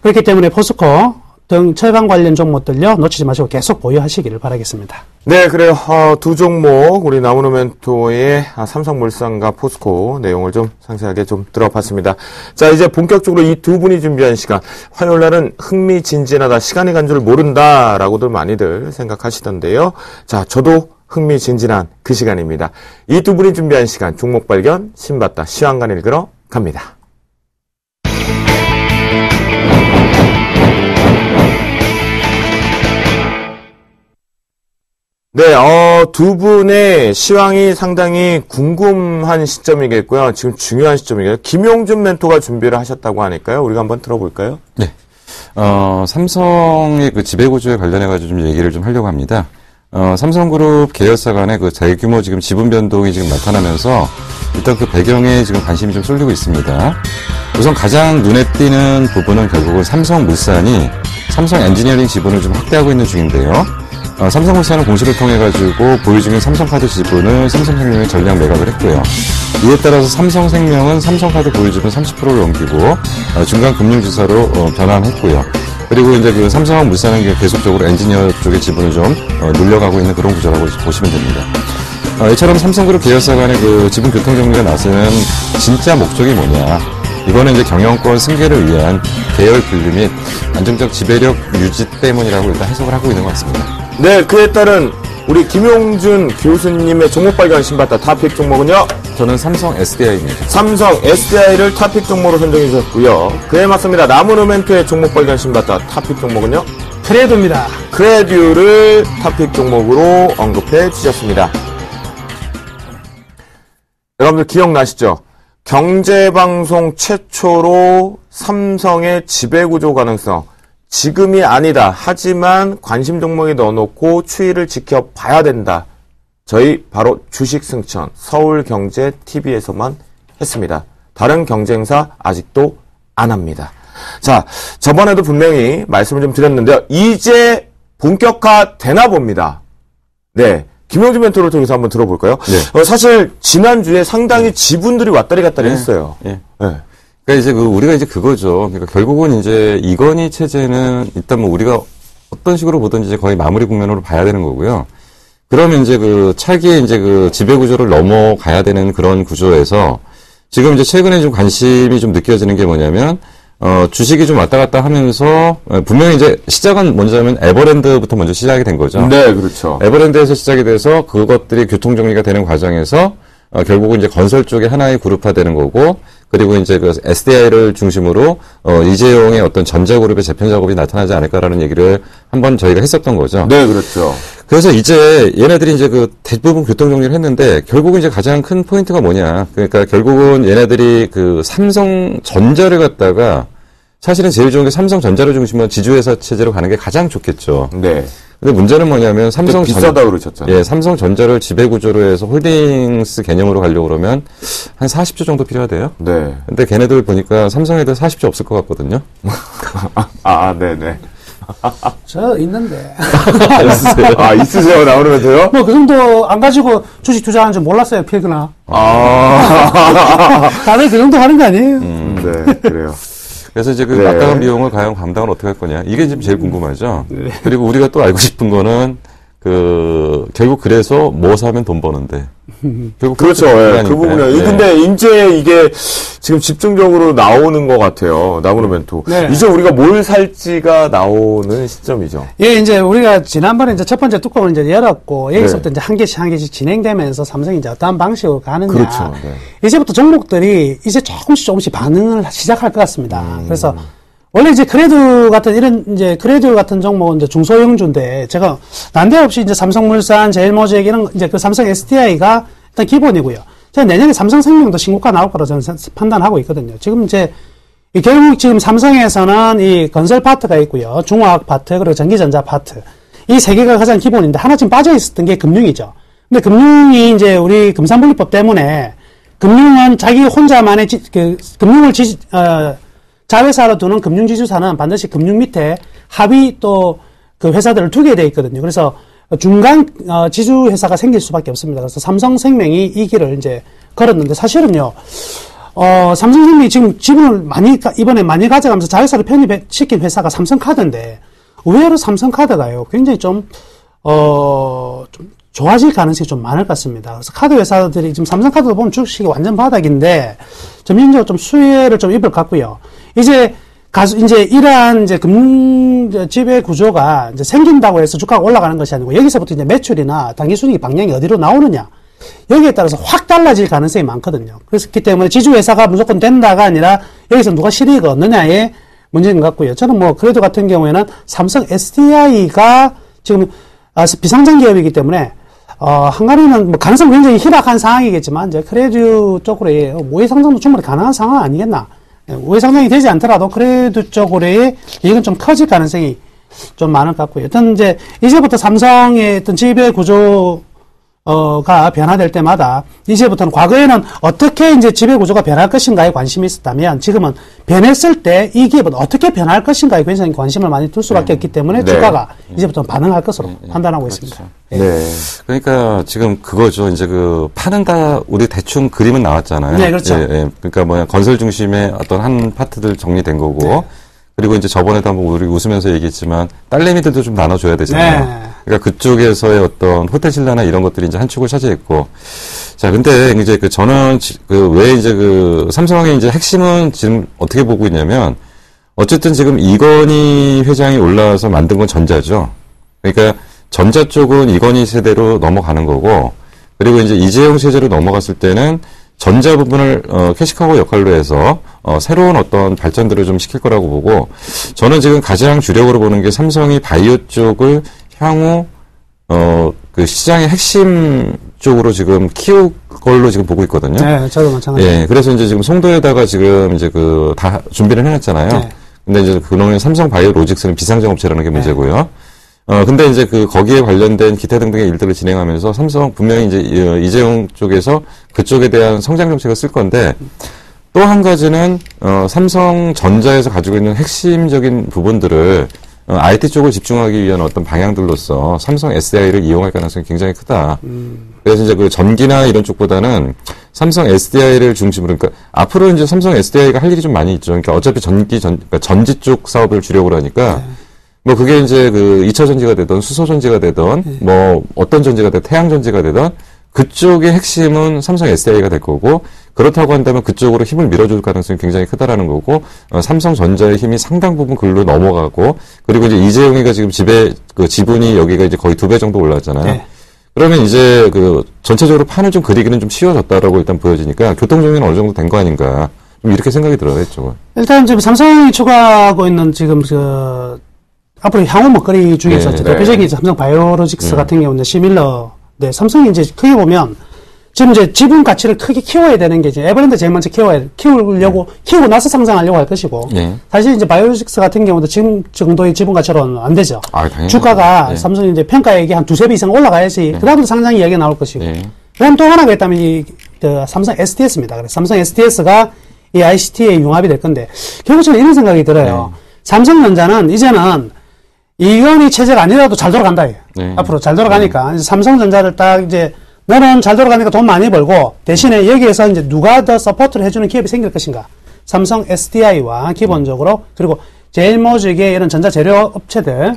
그렇기 때문에 포스코 등 철강 관련 종목들요. 놓치지 마시고 계속 보유하시기를 바라겠습니다. 네, 그래요. 두 종목 우리 나무르 멘토의 삼성물산과 포스코 내용을 좀 상세하게 좀 들어봤습니다. 자, 이제 본격적으로 이 두 분이 준비한 시간, 화요일 날은 흥미진진하다, 시간이 간 줄 모른다라고들 많이들 생각하시던데요. 자, 저도 흥미진진한 그 시간입니다. 이 두 분이 준비한 시간, 종목 발견, 신봤다, 시황관 읽으러 갑니다. 네, 두 분의 시황이 상당히 궁금한 시점이겠고요. 지금 중요한 시점이겠고요. 김용준 멘토가 준비를 하셨다고 하니까요. 우리가 한번 들어볼까요? 네. 삼성의 그 지배구조에 관련해가지고 좀 얘기를 좀 하려고 합니다. 삼성그룹 계열사 간의 그 대규모 지금 지분 변동이 지금 나타나면서 일단 그 배경에 지금 관심이 좀 쏠리고 있습니다. 우선 가장 눈에 띄는 부분은 결국은 삼성물산이 삼성 엔지니어링 지분을 좀 확대하고 있는 중인데요. 삼성물산은 공시를 통해가지고 보유 중인 삼성카드 지분을 삼성생명에 전량 매각을 했고요. 이에 따라서 삼성생명은 삼성카드 보유 지분 30%를 넘기고 중간 금융지사로 변환했고요. 그리고 이제 그 삼성물산은 계속적으로 엔지니어 쪽의 지분을 좀 늘려가고 있는 그런 구조라고 보시면 됩니다. 이처럼 삼성그룹 계열사 간의 그 지분 교통 정리가 나서는 진짜 목적이 뭐냐? 이거는 이제 경영권 승계를 위한 계열 분리 및 안정적 지배력 유지 때문이라고 일단 해석을 하고 있는 것 같습니다. 네, 그에 따른 우리 김용준 교수님의 종목 발견 신봤다 탑픽 종목은요? 저는 삼성 SDI입니다. 삼성 SDI를 탑픽 종목으로 선정해 주셨고요. 그에 맞습니다. 나무르멘토의 종목 발견 신봤다 탑픽 종목은요? 크레도입니다. 크레듀를 탑픽 종목으로 언급해 주셨습니다. 여러분들 기억나시죠? 경제방송 최초로 삼성의 지배구조 가능성, 지금이 아니다. 하지만 관심 종목에 넣어놓고 추이를 지켜봐야 된다. 저희 바로 주식승천 서울경제TV에서만 했습니다. 다른 경쟁사 아직도 안 합니다. 자, 저번에도 분명히 말씀을 좀 드렸는데요. 이제 본격화 되나 봅니다. 네. 김용준 멘토를 통해서 한번 들어볼까요? 네. 사실 지난주에 상당히 지분들이 왔다리 갔다리 했어요. 예. 네. 그러니까 이제 우리가 이제 그거죠. 그러니까 결국은 이제 이건희 체제는 일단 뭐 우리가 어떤 식으로 보든지 이제 거의 마무리 국면으로 봐야 되는 거고요. 그러면 이제 그 차기에 이제 그 지배구조를 넘어가야 되는 그런 구조에서 지금 이제 최근에 좀 관심이 좀 느껴지는 게 뭐냐면 주식이 좀 왔다 갔다 하면서, 분명히 이제 시작은 먼저 하면 에버랜드부터 먼저 시작이 된 거죠. 네, 그렇죠. 에버랜드에서 시작이 돼서 그것들이 교통정리가 되는 과정에서, 결국은 이제 건설 쪽에 하나의 그룹화되는 거고, 그리고 이제 그 SDI를 중심으로, 이재용의 어떤 전자그룹의 재편 작업이 나타나지 않을까라는 얘기를 한번 저희가 했었던 거죠. 네, 그렇죠. 그래서 이제 얘네들이 이제 그 대부분 교통정리를 했는데 결국은 이제 가장 큰 포인트가 뭐냐. 그러니까 결국은 얘네들이 그 삼성전자를 갖다가 사실은 제일 좋은 게 삼성전자를 중심으로 지주회사 체제로 가는 게 가장 좋겠죠. 네. 근데 문제는 뭐냐면 비싸다 그러셨잖아요. 예, 삼성전자를 지배구조로 해서 홀딩스 개념으로 가려고 그러면 한 40조 정도 필요하대요. 네. 근데 걔네들 보니까 삼성 애들 40조 없을 것 같거든요. 네네. 저 있는데. 있으세요? 있으세요? 나오면서요? 뭐 그 정도 안 가지고 주식 투자하는 줄 몰랐어요, 필그나. 다들 그 정도 하는 거 아니에요? 네, 그래요. 그래서 이제 그 네. 막강한 비용을 과연 감당을 어떻게 할 거냐. 이게 지금 제일 궁금하죠. 네. 그리고 우리가 또 알고 싶은 거는 결국 그래서 뭐 사면 돈 버는데. 결국 그렇죠. 예, 그 부분이요. 네. 근데 이제 이게 지금 집중적으로 나오는 것 같아요. 나무르 멘토. 네. 이제 우리가 뭘 살지가 나오는 시점이죠. 예, 이제 우리가 지난번에 이제 첫 번째 뚜껑을 이제 열었고, 여기서부터 이제 한 개씩 진행되면서 삼성이 이제 어떠한 방식으로 가느냐. 그렇죠. 네. 이제부터 종목들이 이제 조금씩 반응을 시작할 것 같습니다. 그래서 원래 이제 크레드 같은 종목은 이제 중소형주인데, 제가 난데없이 이제 삼성물산, 제일모직 이런 이제 그 삼성 SDI가 일단 기본이고요. 제가 내년에 삼성생명도 신고가 나올 거라고 저는 판단하고 있거든요. 지금 이제 결국 지금 삼성에서는 이 건설 파트가 있고요. 중화학 파트, 그리고 전기전자 파트. 이 세 개가 가장 기본인데, 하나 지금 빠져 있었던 게 금융이죠. 근데 금융이 이제 우리 금산분리법 때문에 금융은 자기 혼자만의 금융을 자회사로 두는 금융지주사는 반드시 금융 밑에 합의 또 그 회사들을 두게 돼 있거든요. 그래서 중간 지주회사가 생길 수밖에 없습니다. 그래서 삼성생명이 이 길을 이제 걸었는데, 사실은요, 삼성생명이 지금 지분을 이번에 많이 가져가면서 자회사를 편입시킨 회사가 삼성카드인데, 의외로 삼성카드가요, 굉장히 좀 좋아질 가능성이 좀 많을 것 같습니다. 그래서 카드 회사들이 지금 삼성카드도 보면 주식이 완전 바닥인데, 점진적으로 좀 수혜를 좀 입을 것 같고요. 이제 이러한 이제 금융 지배 구조가 이제 생긴다고 해서 주가가 올라가는 것이 아니고, 여기서부터 이제 매출이나 당기순이익 방향이 어디로 나오느냐. 여기에 따라서 확 달라질 가능성이 많거든요. 그렇기 때문에 지주회사가 무조건 된다가 아니라 여기서 누가 실익을 얻느냐의 문제인 것 같고요. 저는 뭐 그래도 같은 경우에는 삼성 SDI가 지금 비상장 기업이기 때문에 한가리는 뭐 가능성 굉장히 희박한 상황이겠지만, 이제 크레드 쪽으로의 모의 상장도 충분히 가능한 상황 아니겠나. 모의 상장이 되지 않더라도 크레드 쪽으로의 이익은 좀 커질 가능성이 좀 많을 것 같고요. 어떤 이제부터 삼성의 어떤 지배 구조가 변화될 때마다 이제부터는 과거에는 어떻게 이제 지배 구조가 변할 것인가에 관심이 있었다면 지금은 변했을 때 이 기업은 어떻게 변할 것인가에 굉장히 관심을 많이 둘 수밖에 없기 때문에 주가가 이제부터 반응할 것으로 판단하고 그렇죠. 있습니다. 네. 그러니까 지금 그거죠. 이제 파는 다 우리 대충 그림은 나왔잖아요. 네, 그렇죠. 그러니까 건설 중심의 어떤 한 파트들 정리된 거고. 네. 그리고 이제 저번에도 한번 우리 웃으면서 얘기했지만 딸내미들도 좀 나눠줘야 되잖아요. 네. 그러니까 그쪽에서의 어떤 호텔 신라나 이런 것들이 이제 한 축을 차지했고. 자, 근데 이제 저는 왜 이제 삼성의 이제 핵심은 지금 어떻게 보고 있냐면 어쨌든 지금 이건희 회장이 올라와서 만든 건 전자죠. 그러니까 전자 쪽은 이건희 세대로 넘어가는 거고, 그리고 이제 이재용 세대로 넘어갔을 때는 전자 부분을 캐시카고 역할로 해서 새로운 어떤 발전들을 좀 시킬 거라고 보고, 저는 지금 가장 주력으로 보는 게 삼성이 바이오 쪽을 향후 그 시장의 핵심 쪽으로 지금 키울 걸로 지금 보고 있거든요. 네, 저도 마찬가지입니다. 예, 그래서 이제 지금 송도에다가 지금 이제 다 준비를 해놨잖아요. 네. 근데 이제 그놈의 삼성 바이오로직스는 비상장업체라는 게 문제고요. 근데 이제 거기에 관련된 기타 등등의 일들을 진행하면서 삼성 분명히 이제 이재용 쪽에서 그쪽에 대한 성장 정책을 쓸 건데, 또 한 가지는 삼성전자에서 가지고 있는 핵심적인 부분들을 IT 쪽을 집중하기 위한 어떤 방향들로서 삼성 SDI를 이용할 가능성이 굉장히 크다. 그래서 이제 전기나 이런 쪽보다는 삼성 SDI를 중심으로, 그러니까 앞으로 이제 삼성 SDI가 할 일이 좀 많이 있죠. 그러니까 어차피 그러니까 전지 쪽 사업을 주력으로 하니까 뭐 그게 이제 2차 전지가 되든 수소 전지가 되든 뭐 어떤 전지가 되든 태양 전지가 되든 그쪽의 핵심은 삼성 SDI가 될 거고, 그렇다고 한다면 그쪽으로 힘을 밀어줄 가능성이 굉장히 크다라는 거고, 삼성전자의 힘이 상당 부분 글로 넘어가고, 그리고 이제 이재용이가 지금 지분이 여기가 이제 거의 2배 정도 올랐잖아요. 네. 그러면 이제 전체적으로 판을 좀 그리기는 좀 쉬워졌다라고 일단 보여지니까 교통정리는 어느 정도 된 거 아닌가. 좀 이렇게 생각이 들어요, 이쪽은. 일단 지금 삼성이 추가하고 있는 지금 앞으로 향후 먹거리 중에서 네, 대표적인 삼성 바이오로직스 같은 경우는 시밀러. 네, 삼성이 이제 크게 보면 지금 이제 지분 가치를 크게 키워야 되는 게 이제 에버랜드 제일 먼저 키우려고 키우고 나서 상장하려고 할 것이고, 사실 이제 바이오로직스 같은 경우도 지금 정도의 지분 가치로는 안 되죠. 당연히. 주가가 삼성이 이제 평가액이 한 2~3배 이상 올라가야지 그다음부터 상장 이야기가 나올 것이고. 그다음 또 하나가 있다면 이 삼성 SDS입니다. 그래서 삼성 SDS가 이 ICT에 융합이 될 건데, 결국 저는 이런 생각이 들어요. 삼성전자는 이제는 이건희 체제가 아니라도 잘 돌아간다. 앞으로 잘 돌아가니까 이제 삼성전자를 딱 이제 너는 잘 돌아가니까 돈 많이 벌고, 대신에 여기에서 이제 누가 더 서포트를 해주는 기업이 생길 것인가. 삼성 SDI와 기본적으로, 그리고 제일모직의 이런 전자재료 업체들,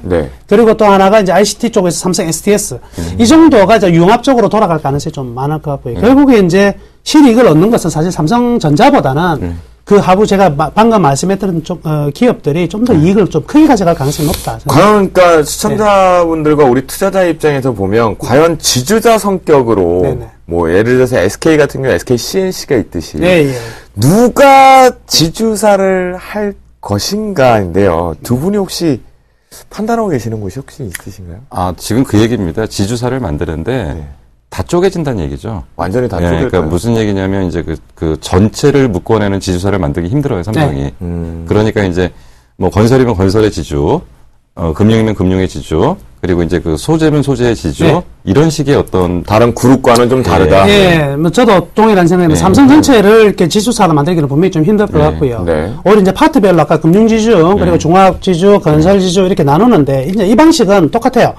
그리고 또 하나가 이제 ICT 쪽에서 삼성 SDS, 이 정도가 이제 융합적으로 돌아갈 가능성이 좀 많을 것 같고요. 결국에 이제 실이익을 얻는 것은 사실 삼성전자보다는 그 하부 제가 방금 말씀했던 기업들이 좀 더 이익을 좀 크게 가져갈 가능성이 높다. 과연 그러니까 시청자분들과 우리 투자자 입장에서 보면 과연 지주자 성격으로 뭐 예를 들어서 SK 같은 경우 SK CNC가 있듯이 누가 지주사를 할 것인가인데요. 두 분이 혹시 판단하고 계시는 곳이 혹시 있으신가요? 지금 그 얘기입니다. 지주사를 만드는데 다 쪼개진다는 얘기죠. 완전히 다 쪼개져요. 그러니까 무슨 얘기냐면 이제 그 전체를 묶어내는 지주사를 만들기 힘들어요, 삼성이. 그러니까 이제 뭐 건설이면 건설의 지주, 금융이면 금융의 지주, 그리고 이제 소재면 소재의 지주, 이런 식의 어떤 다른 그룹과는 좀 다르다. 뭐 저도 동일한 생각입니다. 삼성 전체를 이렇게 지주사로 만들기는 분명히 좀 힘들 것 같고요. 오히려 이제 파트별로 아까 금융지주, 그리고 종합지주, 건설지주 이렇게 나누는데, 이제 이 방식은 똑같아요.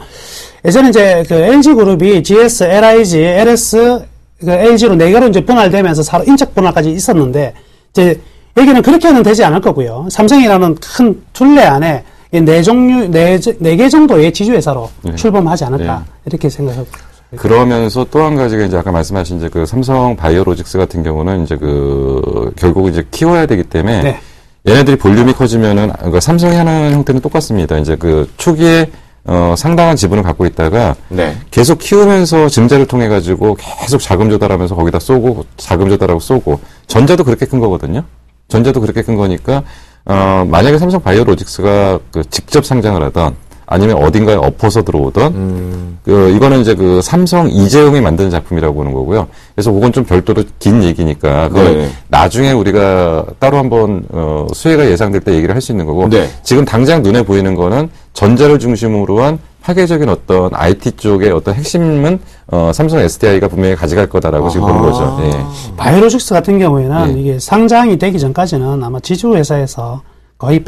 예전에 이제 LG그룹이 GS, LIG, LS, LG로 4개로 이제 분할되면서 서로 인적 분할까지 있었는데, 이제 여기는 그렇게는 되지 않을 거고요. 삼성이라는 큰 둘레 안에 4개 정도의 지주회사로 출범하지 않을까, 이렇게 생각하고. 그러면서 또 한 가지가 이제 아까 말씀하신 이제 삼성 바이오로직스 같은 경우는 이제 결국 이제 키워야 되기 때문에 얘네들이 볼륨이 커지면은, 그러니까 삼성이 하는 형태는 똑같습니다. 이제 초기에 상당한 지분을 갖고 있다가 계속 키우면서 증자를 통해 가지고 계속 자금 조달하면서 거기다 쏘고 자금 조달하고 쏘고, 전자도 그렇게 큰 거거든요. 전자도 그렇게 큰 거니까 만약에 삼성 바이오로직스가 직접 상장을 하던, 아니면 어딘가에 엎어서 들어오던 이거는 이제 그 삼성 이재용이 만든 작품이라고 보는 거고요. 그래서 그건 좀 별도로 긴 얘기니까 그건 네. 나중에 우리가 따로 한번 수혜가 예상될 때 얘기를 할 수 있는 거고 네. 지금 당장 눈에 보이는 거는 전자를 중심으로 한 파괴적인 어떤 IT 쪽의 어떤 핵심은 삼성 SDI가 분명히 가져갈 거다라고 지금 보는 거죠. 예. 바이오로직스 같은 경우에는 예. 이게 상장이 되기 전까지는 아마 지주회사에서 거의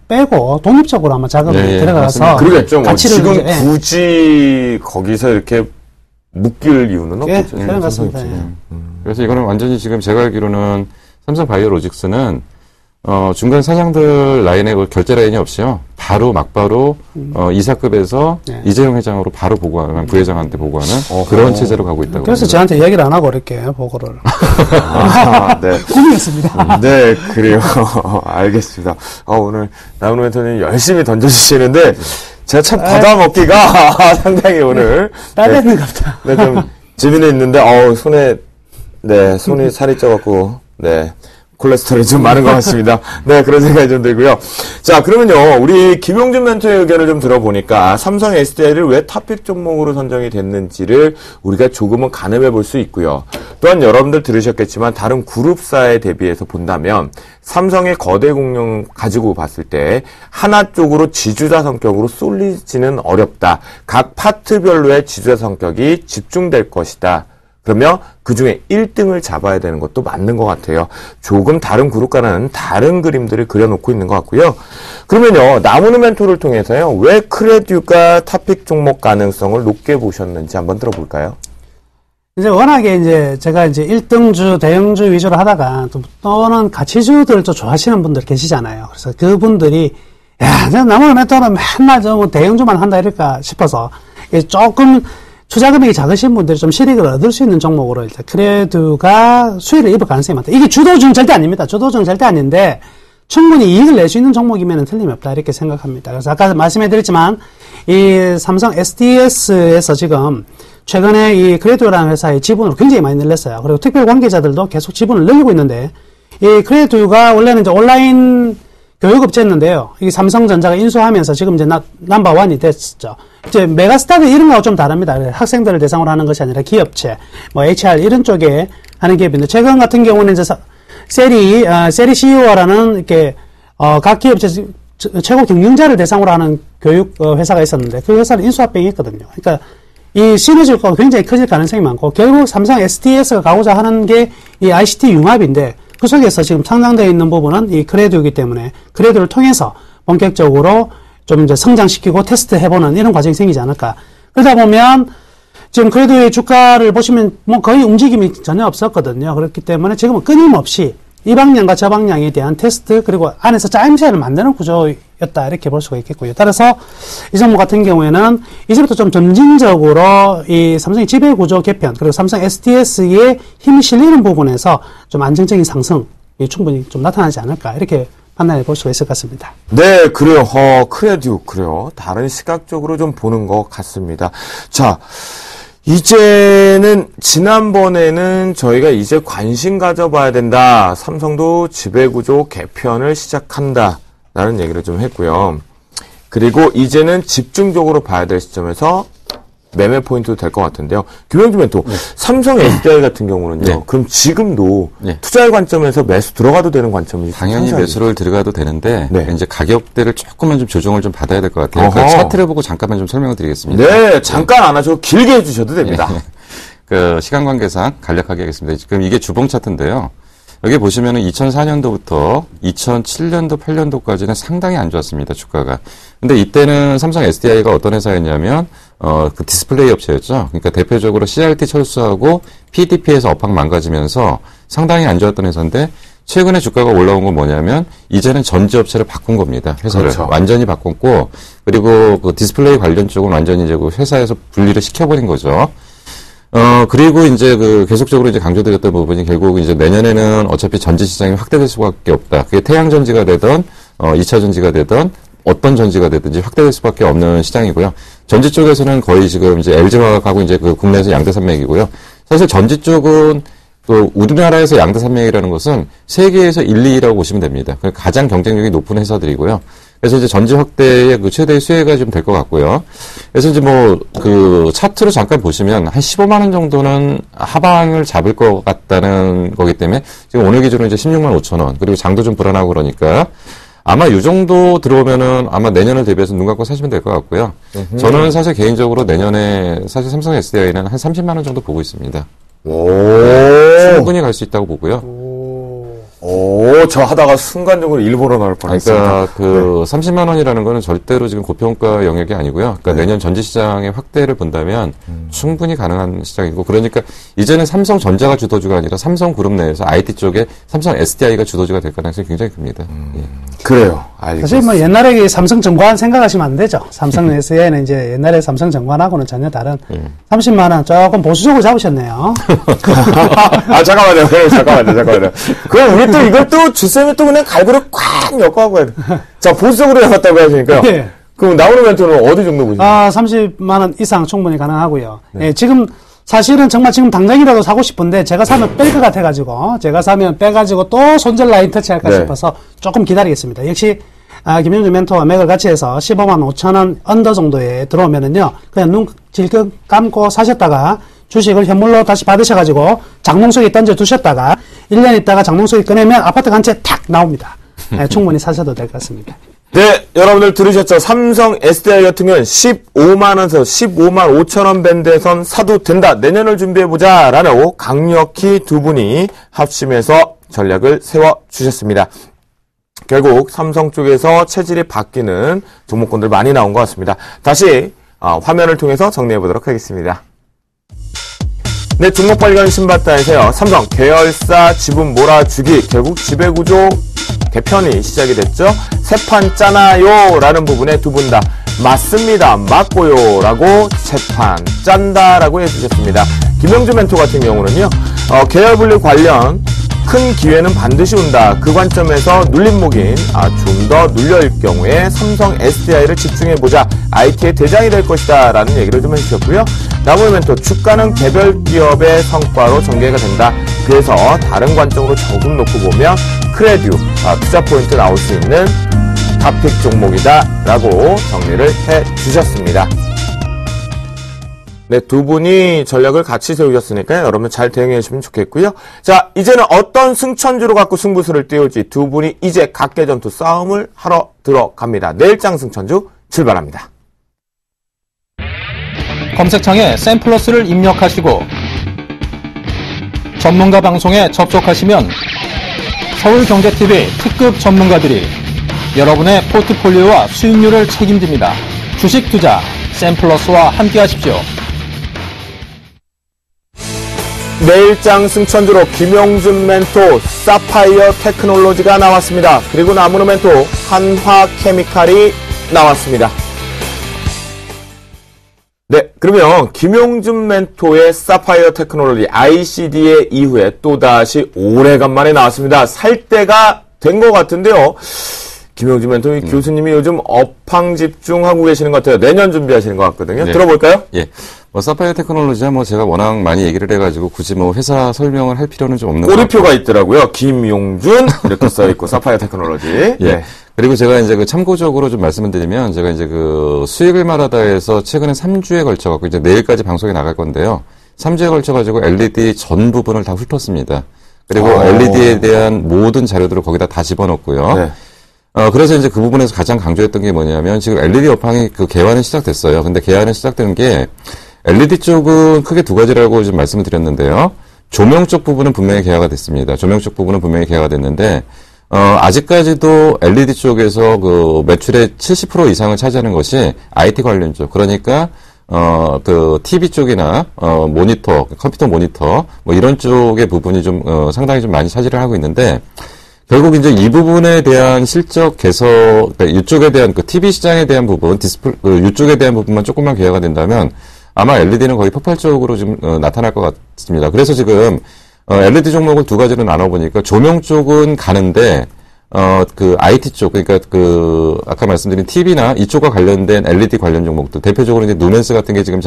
빼고 독립적으로 아마 작업이 예, 예, 들어가서 맞습니다. 그러겠죠. 뭐 가치를 지금 이제, 예. 굳이 거기서 이렇게 묶일 이유는 예, 없겠죠. 그런 것 같습니다. 예. 그래서 이거는 완전히 지금 제가 알기로는 삼성 바이오로직스는 중간 사장들 라인에 결제 라인이 없이요. 바로 막바로 이사급에서 네. 이재용 회장으로 바로 보고하는 부회장한테 보고하는 그런 체제로 가고 있다고. 그래서 합니다. 저한테 이야기를 안 하고 이렇게 보고를 네. 꿈이었습니다. 네, 그래요. 알겠습니다. 오늘 나훈호 멘토님 열심히 던져주시는데, 제가 참 받아먹기가 상당히 오늘. 딸리는 것 같다. 네, 좀 재미는 있는데, 손이 살이 쪄갖고, 네. 콜레스테롤이 좀 많은 것 같습니다. 네, 그런 생각이 좀 들고요. 자, 그러면요, 우리 김용준 멘토의 의견을 좀 들어보니까, 삼성 SDI를 왜 탑픽 종목으로 선정이 됐는지를 우리가 조금은 가늠해 볼 수 있고요. 또한 여러분들 들으셨겠지만, 다른 그룹사에 대비해서 본다면, 삼성의 거대 공룡 가지고 봤을 때, 하나 쪽으로 지주자 성격으로 쏠리지는 어렵다. 각 파트별로의 지주자 성격이 집중될 것이다. 그러면 그 중에 1등을 잡아야 되는 것도 맞는 것 같아요. 조금 다른 그룹과는 다른 그림들을 그려놓고 있는 것 같고요. 그러면요, 나무누 멘토를 통해서요, 왜 크레듀가 탑픽 종목 가능성을 높게 보셨는지 한번 들어볼까요? 이제 워낙에 이제 제가 이제 1등주, 대형주 위주로 하다가 또는 가치주들을 또 좋아하시는 분들 계시잖아요. 그래서 그분들이, 야, 나무누 멘토는 맨날 뭐 대형주만 한다 이럴까 싶어서 조금 투자 금액이 작으신 분들이 좀 실익을 얻을 수 있는 종목으로 일단 크레듀가 수혜를 입을 가능성이 많다. 이게 주도주는 절대 아닙니다. 주도주는 절대 아닌데 충분히 이익을 낼 수 있는 종목이면 틀림이 없다 이렇게 생각합니다. 그래서 아까 말씀해드렸지만 이 삼성 SDS에서 지금 최근에 이 크레듀라는 회사의 지분을 굉장히 많이 늘렸어요. 그리고 특별 관계자들도 계속 지분을 늘리고 있는데 이 크레듀가 원래는 이제 온라인 교육업체였는데요. 이 삼성전자가 인수하면서 지금 이제 넘버원이 됐죠. 이제 메가스타드 이런 거하고 좀 다릅니다. 학생들을 대상으로 하는 것이 아니라 기업체, 뭐 HR 이런 쪽에 하는 기업인데 최근 같은 경우는 이제 세리 CEO라는 이렇게 각 기업체 최고 경영자를 대상으로 하는 교육 회사가 있었는데 그 회사를 인수합병 했거든요. 그러니까 이 시너지 효과가 굉장히 커질 가능성이 많고 결국 삼성 SDS가 가고자 하는 게 이 ICT 융합인데 그 속에서 지금 상장되어 있는 부분은 이 크레듀이기 때문에 크레듀를 통해서 본격적으로 좀 이제 성장시키고 테스트 해보는 이런 과정이 생기지 않을까. 그러다 보면 지금 크레듀의 주가를 보시면 뭐 거의 움직임이 전혀 없었거든요. 그렇기 때문에 지금은 끊임없이 이 방향과 저 방향에 대한 테스트 그리고 안에서 짜임새를 만드는 구조였다 이렇게 볼 수가 있겠고요. 따라서 이 종목 같은 경우에는 이제부터 좀 점진적으로 이 삼성의 지배구조 개편 그리고 삼성 SDS의 힘이 실리는 부분에서 좀 안정적인 상승이 충분히 좀 나타나지 않을까 이렇게 판단해 볼 수가 있을 것 같습니다. 네, 그래요. 크레듀, 그래요. 다른 시각적으로 좀 보는 것 같습니다. 자, 이제는 지난번에는 저희가 이제 관심 가져봐야 된다. 삼성도 지배구조 개편을 시작한다. 라는 얘기를 좀 했고요. 그리고 이제는 집중적으로 봐야 될 시점에서 매매 포인트도 될 것 같은데요. 김용준 멘토, 삼성 SDI 같은 경우는요. 네. 그럼 지금도 네. 투자의 관점에서 매수 들어가도 되는 관점이 당연히 상당히 매수를 들어가도 되는데 네. 이제 가격대를 조금만 좀 조정을 좀 받아야 될 것 같아요. 어허. 그 차트를 보고 잠깐만 좀 설명을 드리겠습니다. 네, 잠깐 안 하셔도 길게 해주셔도 됩니다. 그 시간 관계상 간략하게 하겠습니다. 지금 이게 주봉 차트인데요. 여기 보시면은 2004년도부터 2007년도, 8년도까지는 상당히 안 좋았습니다, 주가가. 근데 이때는 삼성 SDI가 어떤 회사였냐면, 그 디스플레이 업체였죠. 그러니까 대표적으로 CRT 철수하고 PDP에서 업황 망가지면서 상당히 안 좋았던 회사인데, 최근에 주가가 올라온 건 뭐냐면, 이제는 전지업체를 바꾼 겁니다, 회사를. 그렇죠. 완전히 바꿨고, 그리고 그 디스플레이 관련 쪽은 완전히 이제 그 회사에서 분리를 시켜버린 거죠. 그리고 이제 계속적으로 이제 강조드렸던 부분이 결국 이제 내년에는 어차피 전지 시장이 확대될 수밖에 없다. 그게 태양 전지가 되던, 2차 전지가 되던, 어떤 전지가 되든지 확대될 수밖에 없는 시장이고요. 전지 쪽에서는 거의 지금 이제 LG화학하고 이제 그 국내에서 양대 산맥이고요. 사실 전지 쪽은 또 우리나라에서 양대 산맥이라는 것은 세계에서 1, 2위라고 보시면 됩니다. 가장 경쟁력이 높은 회사들이고요. 그래서 이제 전지 확대의 그 최대의 수혜가 좀 될 것 같고요. 그래서 이제 뭐 그 차트로 잠깐 보시면 한 15만 원 정도는 하방을 잡을 것 같다는 거기 때문에 지금 오늘 기준으로 이제 16만 5천 원, 그리고 장도 좀 불안하고 그러니까 아마 이 정도 들어오면은 아마 내년을 대비해서 눈 감고 사시면 될 것 같고요. 저는 사실 개인적으로 내년에 사실 삼성 SDI는 한 30만 원 정도 보고 있습니다. 충분히 갈 수 있다고 보고요. 저 하다가 순간적으로 일본어 나올 뻔했습니다. 그러니까 그 30만 원이라는 거는 절대로 지금 고평가 영역이 아니고요. 그러니까 내년 전지 시장의 확대를 본다면 충분히 가능한 시장이고, 그러니까 이제는 삼성전자가 주도주가 아니라 삼성그룹 내에서 IT 쪽에 삼성 SDI가 주도주가 될 가능성이 굉장히 큽니다. 예. 그래요. 알겠습니다. 사실 뭐 옛날에 삼성정관 생각하시면 안 되죠. 삼성 SDI는 이제 옛날에 삼성정관하고는 전혀 다른 30만 원 조금 보수적으로 잡으셨네요. 잠깐만요. 그럼 우리 또 이걸 또 주쌤이 또 그냥 갈고리 꽉 엮어가고 해야 돼. 자, 보수적으로 해봤다고 하시니까요. 네. 그럼 나오는 멘트는 어디 정도 보시나요? 30만 원 이상 충분히 가능하고요. 네, 지금 사실은 정말 지금 당장이라도 사고 싶은데 제가 사면 뺄 것 같아가지고 제가 사면 빼가지고 또 손절 라인 터치할까 싶어서 조금 기다리겠습니다. 역시 김영주 멘토와 맥을 같이 해서 15만 5천 원 언더 정도에 들어오면은요 그냥 눈 질끈 감고 사셨다가 주식을 현물로 다시 받으셔가지고 장롱속에 던져 두셨다가 1년 있다가 장롱속에 꺼내면 아파트가 한 채 탁 나옵니다. 네, 충분히 사셔도 될 것 같습니다. 네, 여러분들 들으셨죠? 삼성 SDI 같은 경우는 15만원에서 15만 5천원 밴드에선 사도 된다. 내년을 준비해보자. 라고 강력히 두 분이 합심해서 전략을 세워주셨습니다. 결국 삼성 쪽에서 체질이 바뀌는 종목군들 많이 나온 것 같습니다. 다시 화면을 통해서 정리해보도록 하겠습니다. 네, 종목 발견 신바타에서요. 삼성 계열사 지분 몰아주기, 결국 지배구조 개편이 시작이 됐죠. 새 판 짜나요? 라는 부분에 두 분 다 맞습니다. 맞고요. 라고 새 판 짠다. 라고 해주셨습니다. 김영주 멘토 같은 경우는요. 계열 분리 관련 큰 기회는 반드시 온다. 그 관점에서 눌림목인 좀 더 눌려일 경우에 삼성 SDI를 집중해보자. IT의 대장이 될 것이다. 라는 얘기를 좀 해주셨고요. 나머지 멘토 주가는 개별 기업의 성과로 전개가 된다. 그래서 다른 관점으로 조금 놓고 보면 크레듀 투자 포인트 나올 수 있는 탑픽 종목이다. 라고 정리를 해주셨습니다. 네, 두 분이 전략을 같이 세우셨으니까요. 여러분 잘 대응해 주시면 좋겠고요. 자, 이제는 어떤 승천주로 갖고 승부수를 띄울지 두 분이 이제 각계전투 싸움을 하러 들어갑니다. 내일장 승천주 출발합니다. 검색창에 샘플러스를 입력하시고 전문가 방송에 접속하시면 서울경제TV 특급 전문가들이 여러분의 포트폴리오와 수익률을 책임집니다. 주식 투자 샘플러스와 함께 하십시오. 내일장 승천주로 김용준 멘토 사파이어 테크놀로지가 나왔습니다. 그리고 나무노 멘토 한화케미칼이 나왔습니다. 네, 그러면 김용준 멘토의 사파이어 테크놀로지 ICD의 이후에 또다시 오래간만에 나왔습니다. 살 때가 된 것 같은데요. 김용준 멘토 교수님이 요즘 업황 집중하고 계시는 것 같아요. 내년 준비하시는 것 같거든요. 네. 들어볼까요? 예. 사파이어 테크놀로지야 제가 워낙 많이 얘기를 해가지고 굳이 회사 설명을 할 필요는 좀 없는 것 같아요. 꼬리표가 있더라고요. 김용준 이렇게 써있고 사파이어 테크놀로지. 예. 네. 그리고 제가 이제 참고적으로 좀 말씀을 드리면 제가 이제 수익을 말하다 해서 최근에 3주에 걸쳐갖고 이제 내일까지 방송에 나갈 건데요. 3주에 걸쳐가지고 LED 전 부분을 다 훑었습니다. 그리고 LED에 대한 모든 자료들을 거기다 다 집어넣고요. 네. 그래서 이제 그 부분에서 가장 강조했던 게 뭐냐면 지금 LED 업황이 개화는 시작됐어요. 근데 개화는 시작되는 게 LED 쪽은 크게 두 가지라고 좀 말씀을 드렸는데요. 조명 쪽 부분은 분명히 개화가 됐습니다. 조명 쪽 부분은 분명히 개화가 됐는데, 아직까지도 LED 쪽에서 매출의 70% 이상을 차지하는 것이 IT 관련 쪽. 그러니까, TV 쪽이나, 모니터, 컴퓨터 모니터, 이런 쪽의 부분이 좀, 상당히 좀 많이 차지를 하고 있는데, 결국 이제 이 부분에 대한 실적 그러니까 이쪽에 대한 TV 시장에 대한 부분, 이쪽에 대한 부분만 조금만 개화가 된다면, 아마 LED는 거의 폭발적으로 좀 나타날 것 같습니다. 그래서 지금 LED 종목을 두 가지로 나눠보니까 조명 쪽은 가는데 그 IT 쪽, 그러니까 아까 말씀드린 TV나 이쪽과 관련된 LED 관련 종목들, 대표적으로 이제 누멘스 같은 게 지금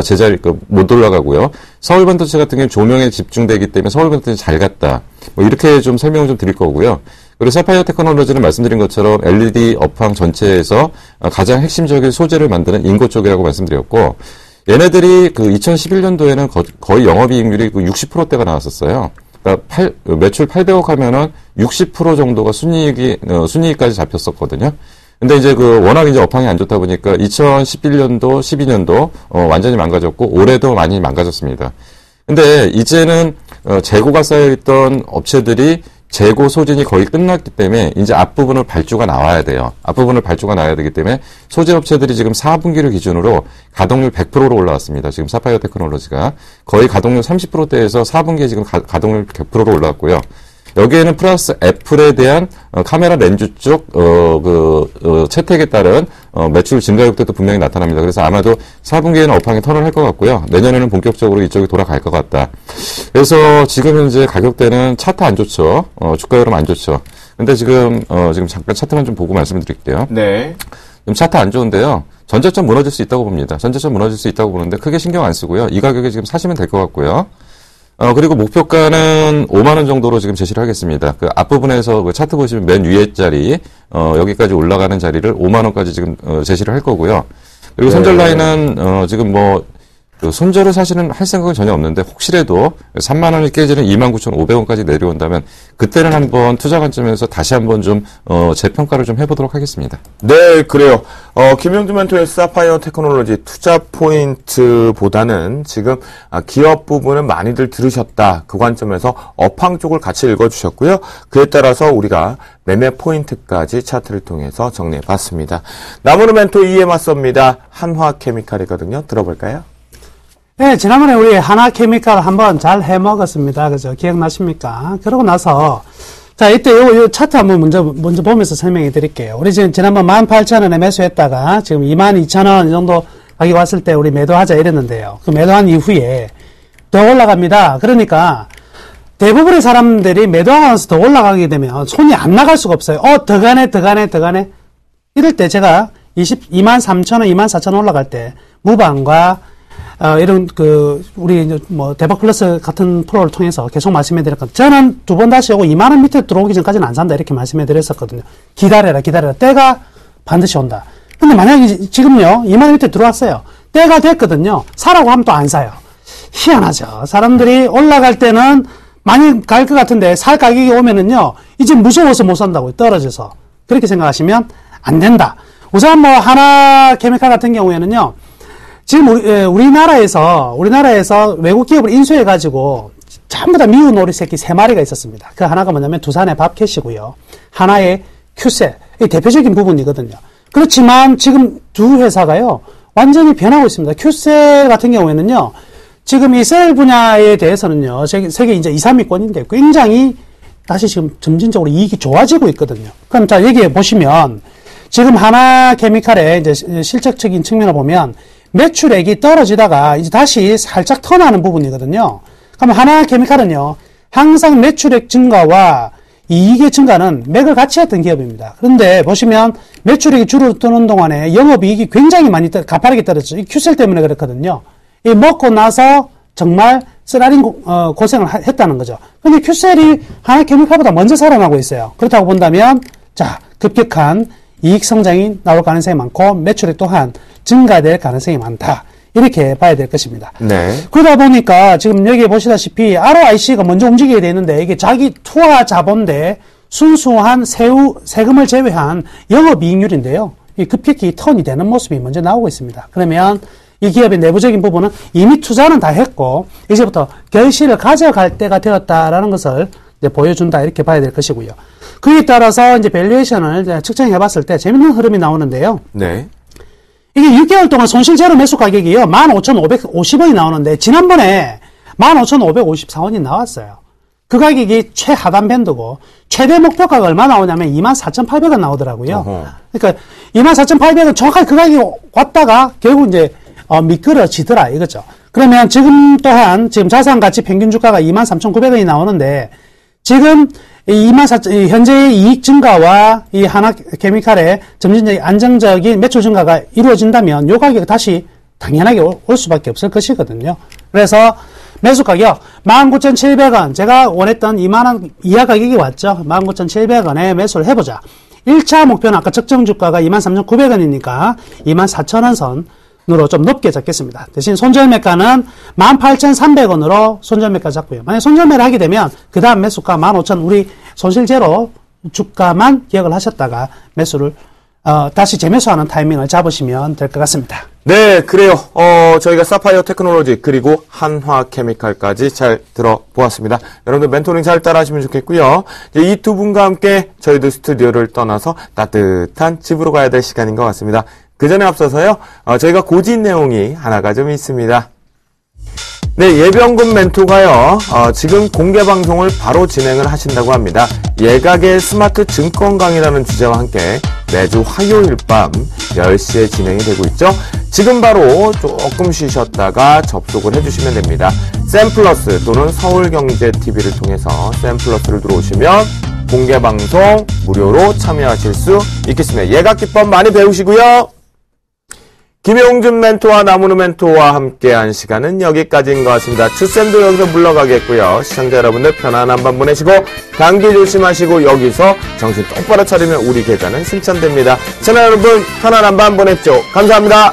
제자리, 못 올라가고요. 서울반도체 같은 경우는 조명에 집중되기 때문에 서울반도체 잘 갔다. 뭐 이렇게 좀 설명을 좀 드릴 거고요. 그리고 사파이어 테크놀로지는 말씀드린 것처럼 LED 업황 전체에서 가장 핵심적인 소재를 만드는 인고 쪽이라고 말씀드렸고, 얘네들이 그 2011년도에는 거의 영업이익률이 60%대가 나왔었어요. 그러니까 매출 800억 하면은 60% 정도가 순이익까지 잡혔었거든요. 근데 이제 워낙 이제 업황이 안 좋다 보니까 2011년도, 12년도, 완전히 망가졌고, 올해도 많이 망가졌습니다. 근데 이제는, 재고가 쌓여있던 업체들이 재고 소진이 거의 끝났기 때문에 이제 앞부분을 발주가 나와야 돼요. 앞부분을 발주가 나와야 되기 때문에 소재 업체들이 지금 4분기를 기준으로 가동률 100%로 올라왔습니다. 지금 사파이어 테크놀로지가 거의 가동률 30%대에서 4분기에 지금 가동률 100%로 올라왔고요. 여기에는 플러스 애플에 대한 카메라 렌즈 쪽 채택에 따른 매출 증가 효과도 분명히 나타납니다. 그래서 아마도 4분기에는 업황이 턴을 할 것 같고요. 내년에는 본격적으로 이쪽이 돌아갈 것 같다. 그래서 지금 현재 가격대는 차트 안 좋죠. 주가 흐름 안 좋죠. 근데 지금 잠깐 차트만 좀 보고 말씀드릴게요. 네. 지금 차트 안 좋은데요. 전자점 무너질 수 있다고 봅니다. 전자점 무너질 수 있다고 보는데 크게 신경 안 쓰고요. 이 가격에 지금 사시면 될 것 같고요. 그리고 목표가는 5만원 정도로 지금 제시를 하겠습니다. 그 앞부분에서 차트 보시면 맨 위에 자리, 여기까지 올라가는 자리를 5만원까지 지금, 제시를 할 거고요. 그리고 손절 라인은, 지금 손절을 사실은 할 생각은 전혀 없는데, 혹시라도 3만원이 깨지는 29,500원까지 내려온다면, 그때는 한번 투자 관점에서 다시 한번 좀, 재평가를 좀 해보도록 하겠습니다. 네, 그래요. 김영주 멘토의 사파이어 테크놀로지 투자 포인트보다는 지금 기업 부분은 많이들 들으셨다. 그 관점에서 업황 쪽을 같이 읽어주셨고요. 그에 따라서 우리가 매매 포인트까지 차트를 통해서 정리해 봤습니다. 나무는 멘토 2에 맞섭니다. 한화케미칼이거든요. 들어볼까요? 네, 지난번에 우리 하나케미칼 한번 잘 해먹었습니다. 그죠? 기억나십니까? 그러고 나서, 자, 이때 요 차트 한번 먼저 보면서 설명해 드릴게요. 우리 지금 지난번 18,000원에 매수했다가 지금 22,000원 이 정도 가격이 왔을 때 우리 매도하자 이랬는데요. 그 매도한 이후에 더 올라갑니다. 그러니까 대부분의 사람들이 매도하면서 더 올라가게 되면 손이 안 나갈 수가 없어요. 더 가네. 이럴 때 제가 23,000원, 24,000원 올라갈 때 무방과 이런 우리 대박 플러스 같은 프로를 통해서 계속 말씀해 드렸거든요. 저는 두 번 다시 오고 2만원 밑에 들어오기 전까지는 안 산다 이렇게 말씀해 드렸었거든요. 기다려라. 때가 반드시 온다. 근데 만약에 지금요 2만원 밑에 들어왔어요. 때가 됐거든요. 사라고 하면 또 안 사요. 희한하죠. 사람들이 올라갈 때는 많이 갈 것 같은데 살 가격이 오면은요 이제 무서워서 못 산다고요. 떨어져서. 그렇게 생각하시면 안 된다. 우선 하나케미칼 같은 경우에는요 지금 우리나라에서 외국 기업을 인수해가지고 전부 다 미운 오리 새끼 3마리가 있었습니다. 그 하나가 뭐냐면 두산의 밥캣이고요. 하나의 큐셀. 이 대표적인 부분이거든요. 그렇지만 지금 두 회사가요, 완전히 변하고 있습니다. 큐셀 같은 경우에는요, 지금 이 셀 분야에 대해서는요, 세계 이제 2, 3위권인데 굉장히 다시 지금 점진적으로 이익이 좋아지고 있거든요. 그럼 자, 여기에 보시면 지금 하나케미칼의 이제 실적적인 측면을 보면 매출액이 떨어지다가 이제 다시 살짝 턴하는 부분이거든요. 그럼 하나케미칼은요, 항상 매출액 증가와 이익의 증가는 맥을 같이 했던 기업입니다. 그런데 보시면 매출액이 줄어드는 동안에 영업이익이 굉장히 많이 가파르게 떨어졌죠. 이 큐셀 때문에 그렇거든요. 이 먹고 나서 정말 쓰라린 고생을 했다는 거죠. 근데 큐셀이 하나케미칼보다 먼저 살아나고 있어요. 그렇다고 본다면 자, 급격한 이익 성장이 나올 가능성이 많고 매출액 또한 증가될 가능성이 많다. 이렇게 봐야 될 것입니다. 네. 그러다 보니까 지금 여기 보시다시피 ROIC가 먼저 움직이게 되는데 이게 자기 투하 자본 대 순수한 세금을 제외한 영업이익률인데요. 이 급격히 턴이 되는 모습이 먼저 나오고 있습니다. 그러면 이 기업의 내부적인 부분은 이미 투자는 다 했고 이제부터 결실을 가져갈 때가 되었다라는 것을 이제 보여준다 이렇게 봐야 될 것이고요. 그에 따라서 이제 밸류에이션을 측정해 봤을 때 재밌는 흐름이 나오는데요. 네. 이게 6개월 동안 손실 제로 매수 가격이요. 15,550원이 나오는데 지난번에 15,554원이 나왔어요. 그 가격이 최하단 밴드고 최대 목표가가 얼마 나오냐면 24,800원 나오더라고요. 그러니까 24,800원 정확하게 그 가격이 왔다가 결국 이제 미끄러지더라 이거죠. 그러면 지금 또한 지금 자산가치 평균 주가가 23,900원이 나오는데 지금 이 24,000, 현재의 이익 증가와 이 하나케미칼의 점진적인 안정적인 매출 증가가 이루어진다면 요 가격이 다시 당연하게 올 수밖에 없을 것이거든요. 그래서 매수 가격 19,700원, 제가 원했던 2만원 이하 가격이 왔죠. 19,700원에 매수를 해보자. 1차 목표는 아까 적정 주가가 23,900원이니까 24,000원 선으로 좀 높게 잡겠습니다. 대신 손절매가는 18,300원으로 손절매가 잡고요. 만약 손절매를 하게 되면 그 다음 매수가 15,000원, 우리 손실 제로 주가만 기억을 하셨다가 매수를 다시 재매수하는 타이밍을 잡으시면 될 것 같습니다. 네, 그래요. 저희가 사파이어 테크놀로지 그리고 한화케미칼까지 잘 들어보았습니다. 여러분들 멘토링 잘 따라하시면 좋겠고요. 이 두 분과 함께 저희도 스튜디오를 떠나서 따뜻한 집으로 가야 될 시간인 것 같습니다. 그 전에 앞서서요, 저희가 고지인 내용이 하나가 좀 있습니다. 네, 예비연금 멘토가요, 지금 공개방송을 바로 진행을 하신다고 합니다. 예각의 스마트 증권 강의라는 주제와 함께 매주 화요일 밤 10시에 진행이 되고 있죠. 지금 바로 조금 쉬셨다가 접속을 해주시면 됩니다. 샘플러스 또는 서울경제TV를 통해서 샘플러스를 들어오시면 공개방송 무료로 참여하실 수 있겠습니다. 예각 기법 많이 배우시고요. 김용준 멘토와 나무누 멘토와 함께한 시간은 여기까지인 것 같습니다. 추쌤도 여기서 물러가겠고요. 시청자 여러분들 편안한 밤 보내시고 감기 조심하시고 여기서 정신 똑바로 차리면 우리 계좌는 승천됩니다. 시청자 여러분 편안한 밤 보내십시오. 감사합니다.